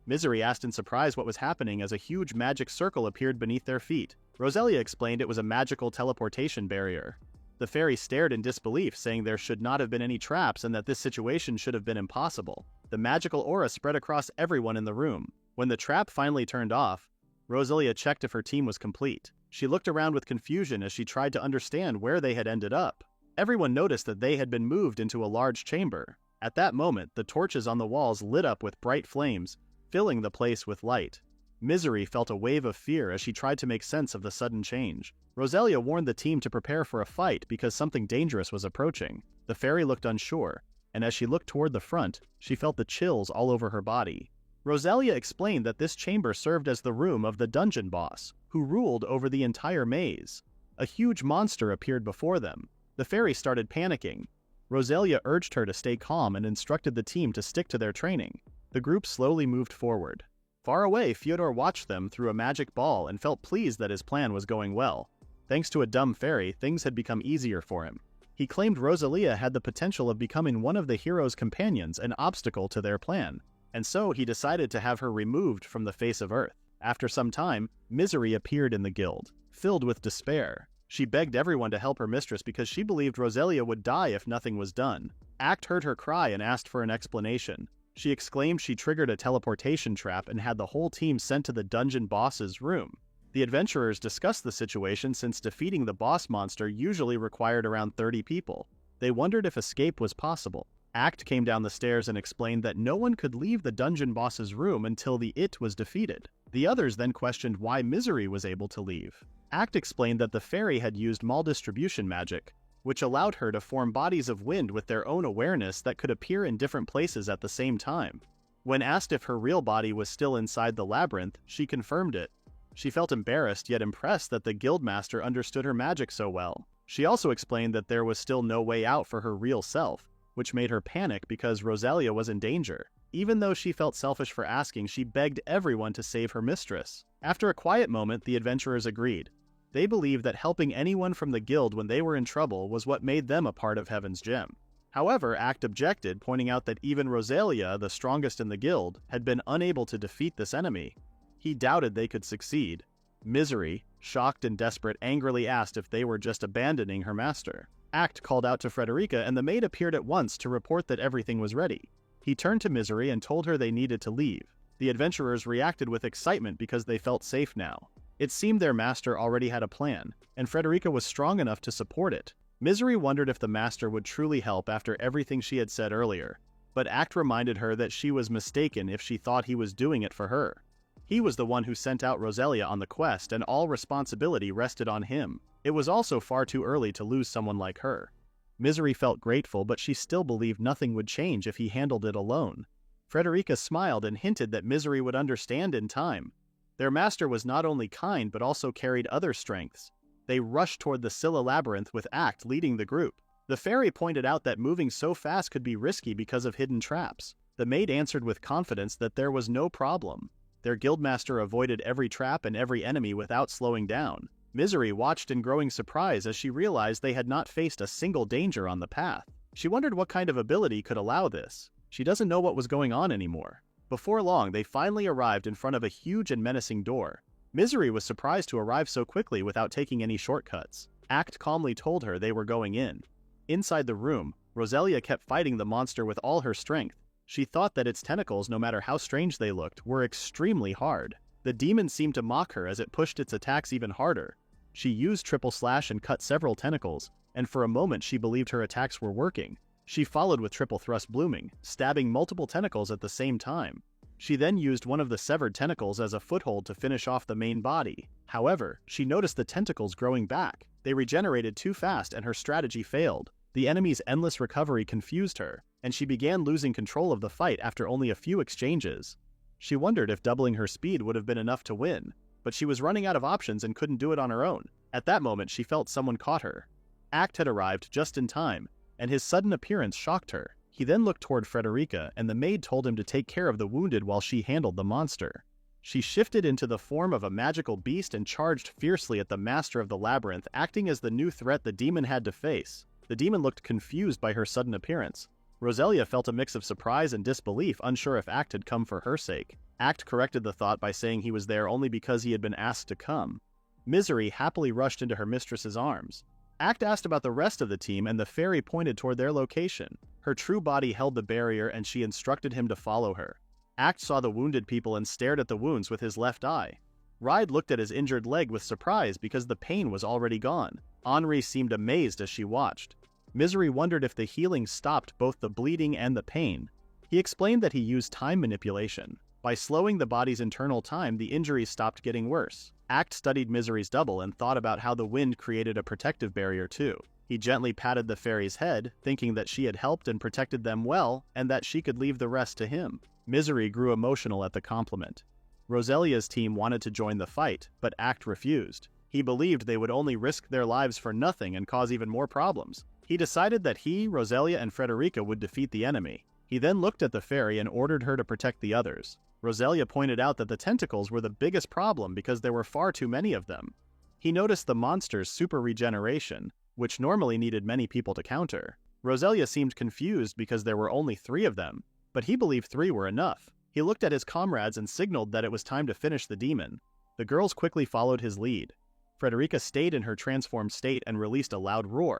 Misery asked in surprise what was happening as a huge magic circle appeared beneath their feet. Rosalia explained it was a magical teleportation barrier. The fairy stared in disbelief, saying there should not have been any traps and that this situation should have been impossible. The magical aura spread across everyone in the room. When the trap finally turned off, Rosalia checked if her team was complete. She looked around with confusion as she tried to understand where they had ended up. Everyone noticed that they had been moved into a large chamber. At that moment, the torches on the walls lit up with bright flames, filling the place with light. Misery felt a wave of fear as she tried to make sense of the sudden change. Rosalia warned the team to prepare for a fight because something dangerous was approaching. The fairy looked unsure, and as she looked toward the front, she felt the chills all over her body. Rosalia explained that this chamber served as the room of the dungeon boss, who ruled over the entire maze. A huge monster appeared before them. The fairy started panicking. Rosalia urged her to stay calm and instructed the team to stick to their training. The group slowly moved forward. Far away, Fyodor watched them through a magic ball and felt pleased that his plan was going well. Thanks to a dumb fairy, things had become easier for him. He claimed Rosalia had the potential of becoming one of the hero's companions, an obstacle to their plan, and so he decided to have her removed from the face of Earth. After some time, Misery appeared in the guild, filled with despair. She begged everyone to help her mistress because she believed Rosalia would die if nothing was done. Act heard her cry and asked for an explanation. She exclaimed she triggered a teleportation trap and had the whole team sent to the dungeon boss's room. The adventurers discussed the situation since defeating the boss monster usually required around 30 people. They wondered if escape was possible. Act came down the stairs and explained that no one could leave the dungeon boss's room until the It was defeated. The others then questioned why Misery was able to leave. Act explained that the fairy had used maldistribution magic, which allowed her to form bodies of wind with their own awareness that could appear in different places at the same time. When asked if her real body was still inside the labyrinth, she confirmed it. She felt embarrassed yet impressed that the guildmaster understood her magic so well. She also explained that there was still no way out for her real self, which made her panic because Rosalia was in danger. Even though she felt selfish for asking, she begged everyone to save her mistress. After a quiet moment, the adventurers agreed. They believed that helping anyone from the guild when they were in trouble was what made them a part of Heaven's Gem. However, Act objected, pointing out that even Rosalia, the strongest in the guild, had been unable to defeat this enemy. He doubted they could succeed. Misery, shocked and desperate, angrily asked if they were just abandoning her master. Act called out to Frederica and the maid appeared at once to report that everything was ready. He turned to Misery and told her they needed to leave. The adventurers reacted with excitement because they felt safe now. It seemed their master already had a plan, and Frederica was strong enough to support it. Misery wondered if the master would truly help after everything she had said earlier, but Act reminded her that she was mistaken if she thought he was doing it for her. He was the one who sent out Rosalia on the quest, and all responsibility rested on him. It was also far too early to lose someone like her. Misery felt grateful, but she still believed nothing would change if he handled it alone. Frederica smiled and hinted that Misery would understand in time. Their master was not only kind but also carried other strengths. They rushed toward the Scylla labyrinth with Act leading the group. The fairy pointed out that moving so fast could be risky because of hidden traps. The maid answered with confidence that there was no problem. Their guildmaster avoided every trap and every enemy without slowing down. Misery watched in growing surprise as she realized they had not faced a single danger on the path. She wondered what kind of ability could allow this. She doesn't know what was going on anymore. Before long, they finally arrived in front of a huge and menacing door. Misery was surprised to arrive so quickly without taking any shortcuts. Act calmly told her they were going in. Inside the room, Rosalia kept fighting the monster with all her strength. She thought that its tentacles, no matter how strange they looked, were extremely hard. The demon seemed to mock her as it pushed its attacks even harder. She used triple slash and cut several tentacles, and for a moment she believed her attacks were working. She followed with triple thrust blooming, stabbing multiple tentacles at the same time. She then used one of the severed tentacles as a foothold to finish off the main body. However, she noticed the tentacles growing back. They regenerated too fast and her strategy failed. The enemy's endless recovery confused her, and she began losing control of the fight after only a few exchanges. She wondered if doubling her speed would have been enough to win, but she was running out of options and couldn't do it on her own. At that moment, she felt someone caught her. Act had arrived just in time, and his sudden appearance shocked her. He then looked toward Frederica, and the maid told him to take care of the wounded while she handled the monster. She shifted into the form of a magical beast and charged fiercely at the master of the labyrinth, acting as the new threat the demon had to face. The demon looked confused by her sudden appearance. Rosalia felt a mix of surprise and disbelief, unsure if Act had come for her sake. Act corrected the thought by saying he was there only because he had been asked to come. Misery happily rushed into her mistress's arms. Act asked about the rest of the team, and the fairy pointed toward their location. Her true body held the barrier, and she instructed him to follow her. Act saw the wounded people and stared at the wounds with his left eye. Ride looked at his injured leg with surprise because the pain was already gone. Henri seemed amazed as she watched. Misery wondered if the healing stopped both the bleeding and the pain. He explained that he used time manipulation. By slowing the body's internal time, the injuries stopped getting worse. Act studied Misery's double and thought about how the wind created a protective barrier too. He gently patted the fairy's head, thinking that she had helped and protected them well, and that she could leave the rest to him. Misery grew emotional at the compliment. Rosalia's team wanted to join the fight, but Act refused. He believed they would only risk their lives for nothing and cause even more problems. He decided that he, Roselia, and Frederica would defeat the enemy. He then looked at the fairy and ordered her to protect the others. Roselia pointed out that the tentacles were the biggest problem because there were far too many of them. He noticed the monster's super regeneration, which normally needed many people to counter. Roselia seemed confused because there were only 3 of them, but he believed 3 were enough. He looked at his comrades and signaled that it was time to finish the demon. The girls quickly followed his lead. Frederica stayed in her transformed state and released a loud roar.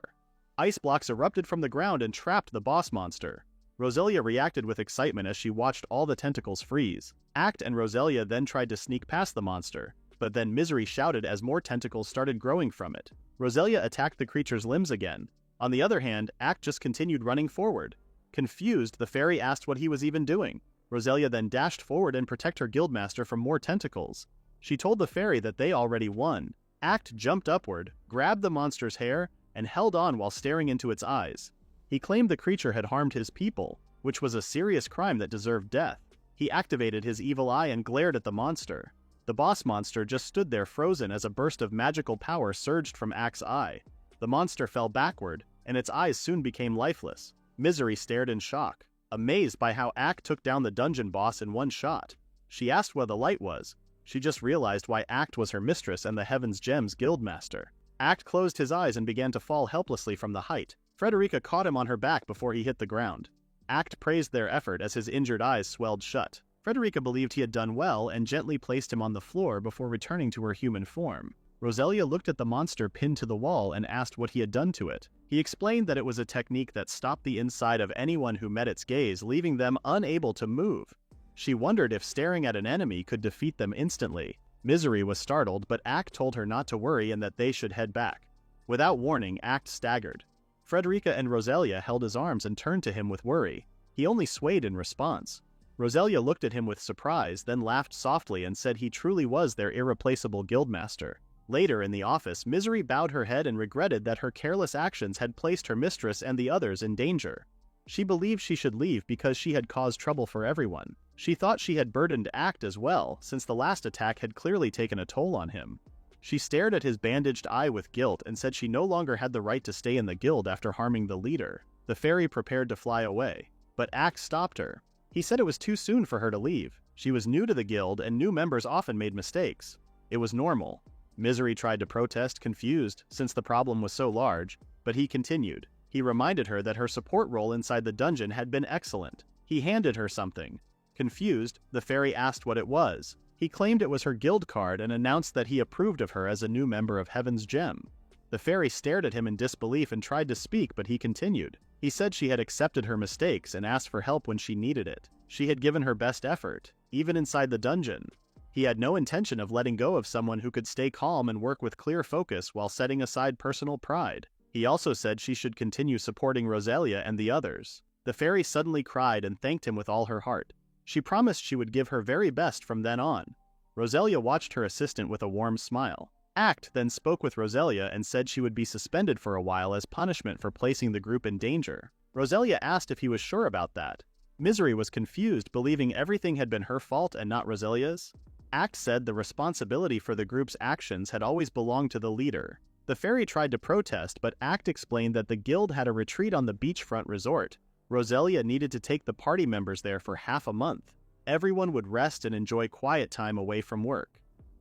Ice blocks erupted from the ground and trapped the boss monster. Roselia reacted with excitement as she watched all the tentacles freeze. Act and Roselia then tried to sneak past the monster, but then Misery shouted as more tentacles started growing from it. Roselia attacked the creature's limbs again. On the other hand, Act just continued running forward. Confused, the fairy asked what he was even doing. Roselia then dashed forward and protected her guildmaster from more tentacles. She told the fairy that they already won. Act jumped upward, grabbed the monster's hair, and held on while staring into its eyes. He claimed the creature had harmed his people, which was a serious crime that deserved death. He activated his evil eye and glared at the monster. The boss monster just stood there frozen as a burst of magical power surged from Act's eye. The monster fell backward, and its eyes soon became lifeless. Misery stared in shock, amazed by how Act took down the dungeon boss in one shot. She asked where the light was. She just realized why Act was her mistress and the Heaven's Gems guildmaster. Act closed his eyes and began to fall helplessly from the height. Frederica caught him on her back before he hit the ground. Act praised their effort as his injured eyes swelled shut. Frederica believed he had done well and gently placed him on the floor before returning to her human form. Roselia looked at the monster pinned to the wall and asked what he had done to it. He explained that it was a technique that stopped the inside of anyone who met its gaze, leaving them unable to move. She wondered if staring at an enemy could defeat them instantly. Misery was startled, but Act told her not to worry and that they should head back. Without warning, Act staggered. Frederica and Roselia held his arms and turned to him with worry. He only swayed in response. Roselia looked at him with surprise, then laughed softly and said he truly was their irreplaceable guildmaster. Later in the office, Misery bowed her head and regretted that her careless actions had placed her mistress and the others in danger. She believed she should leave because she had caused trouble for everyone. She thought she had burdened Act as well, since the last attack had clearly taken a toll on him. She stared at his bandaged eye with guilt and said she no longer had the right to stay in the guild after harming the leader. The fairy prepared to fly away, but Act stopped her. He said it was too soon for her to leave. She was new to the guild and new members often made mistakes. It was normal. Misery tried to protest, confused, since the problem was so large, but he continued. He reminded her that her support role inside the dungeon had been excellent. He handed her something. Confused, the fairy asked what it was. He claimed it was her guild card and announced that he approved of her as a new member of Heaven's Gem. The fairy stared at him in disbelief and tried to speak, but he continued. He said she had accepted her mistakes and asked for help when she needed it. She had given her best effort, even inside the dungeon. He had no intention of letting go of someone who could stay calm and work with clear focus while setting aside personal pride. He also said she should continue supporting Roselia and the others. The fairy suddenly cried and thanked him with all her heart. She promised she would give her very best from then on. Roselia watched her assistant with a warm smile. Act then spoke with Roselia and said she would be suspended for a while as punishment for placing the group in danger. Roselia asked if he was sure about that. Misery was confused, believing everything had been her fault and not Roselia's. Act said the responsibility for the group's actions had always belonged to the leader. The fairy tried to protest, but Act explained that the guild had a retreat on the beachfront resort. Roselia needed to take the party members there for half a month. Everyone would rest and enjoy quiet time away from work.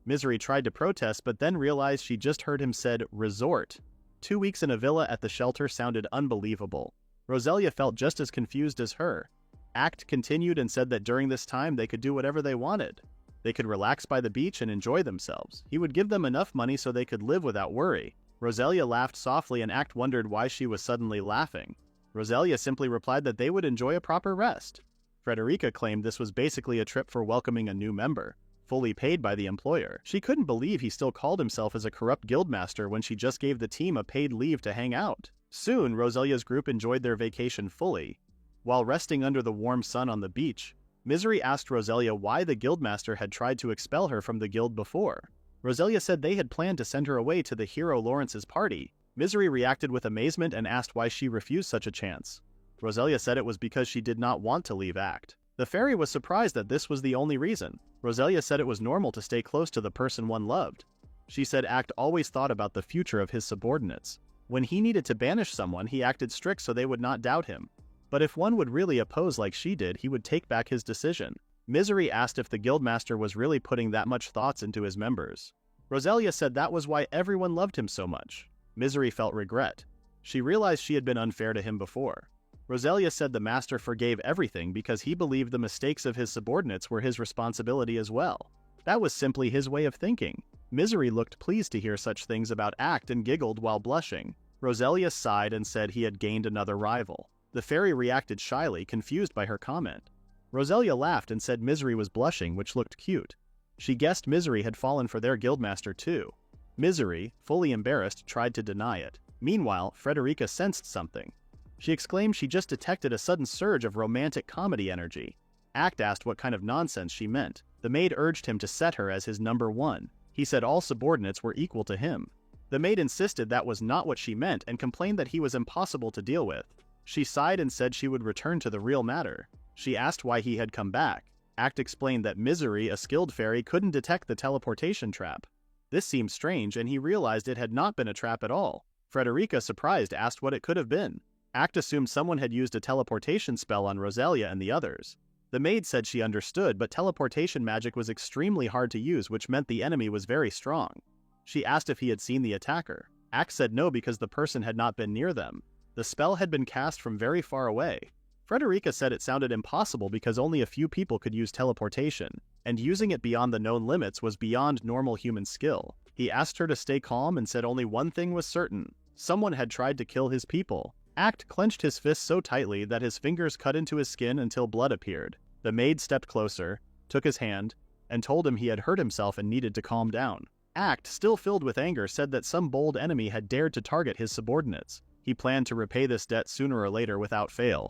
Misery tried to protest, but then realized she just heard him said resort. 2 weeks in a villa at the shelter sounded unbelievable. Roselia felt just as confused as her. Act continued and said that during this time they could do whatever they wanted. They could relax by the beach and enjoy themselves. He would give them enough money so they could live without worry. Roselia laughed softly and Act wondered why she was suddenly laughing. Roselia simply replied that they would enjoy a proper rest. Frederica claimed this was basically a trip for welcoming a new member, fully paid by the employer. She couldn't believe he still called himself as a corrupt guildmaster when she just gave the team a paid leave to hang out. Soon, Roselia's group enjoyed their vacation fully. While resting under the warm sun on the beach, Misery asked Roselia why the guildmaster had tried to expel her from the guild before. Roselia said they had planned to send her away to the hero Lawrence's party. Misery reacted with amazement and asked why she refused such a chance. Roselia said it was because she did not want to leave Act. The fairy was surprised that this was the only reason. Roselia said it was normal to stay close to the person one loved. She said Act always thought about the future of his subordinates. When he needed to banish someone, he acted strict so they would not doubt him. But if one would really oppose like she did, he would take back his decision. Misery asked if the guildmaster was really putting that much thoughts into his members. Roselia said that was why everyone loved him so much. Misery felt regret. She realized she had been unfair to him before. Roselia said the master forgave everything because he believed the mistakes of his subordinates were his responsibility as well. That was simply his way of thinking. Misery looked pleased to hear such things about Act and giggled while blushing. Roselia sighed and said he had gained another rival. The fairy reacted shyly, confused by her comment. Roselia laughed and said Misery was blushing, which looked cute. She guessed Misery had fallen for their guildmaster too. Misery, fully embarrassed, tried to deny it. Meanwhile, Frederica sensed something. She exclaimed she just detected a sudden surge of romantic comedy energy. Act asked what kind of nonsense she meant. The maid urged him to set her as his number one. He said all subordinates were equal to him. The maid insisted that was not what she meant and complained that he was impossible to deal with. She sighed and said she would return to the real matter. She asked why he had come back. Act explained that Misery, a skilled fairy, couldn't detect the teleportation trap. This seemed strange, and he realized it had not been a trap at all. Frederica, surprised, asked what it could have been. Act assumed someone had used a teleportation spell on Roselia and the others. The maid said she understood, but teleportation magic was extremely hard to use, which meant the enemy was very strong. She asked if he had seen the attacker. Act said no because the person had not been near them. The spell had been cast from very far away. Frederica said it sounded impossible because only a few people could use teleportation, and using it beyond the known limits was beyond normal human skill. He asked her to stay calm and said only one thing was certain. Someone had tried to kill his people. Act clenched his fist so tightly that his fingers cut into his skin until blood appeared. The maid stepped closer, took his hand, and told him he had hurt himself and needed to calm down. Act, still filled with anger, said that some bold enemy had dared to target his subordinates. He planned to repay this debt sooner or later without fail.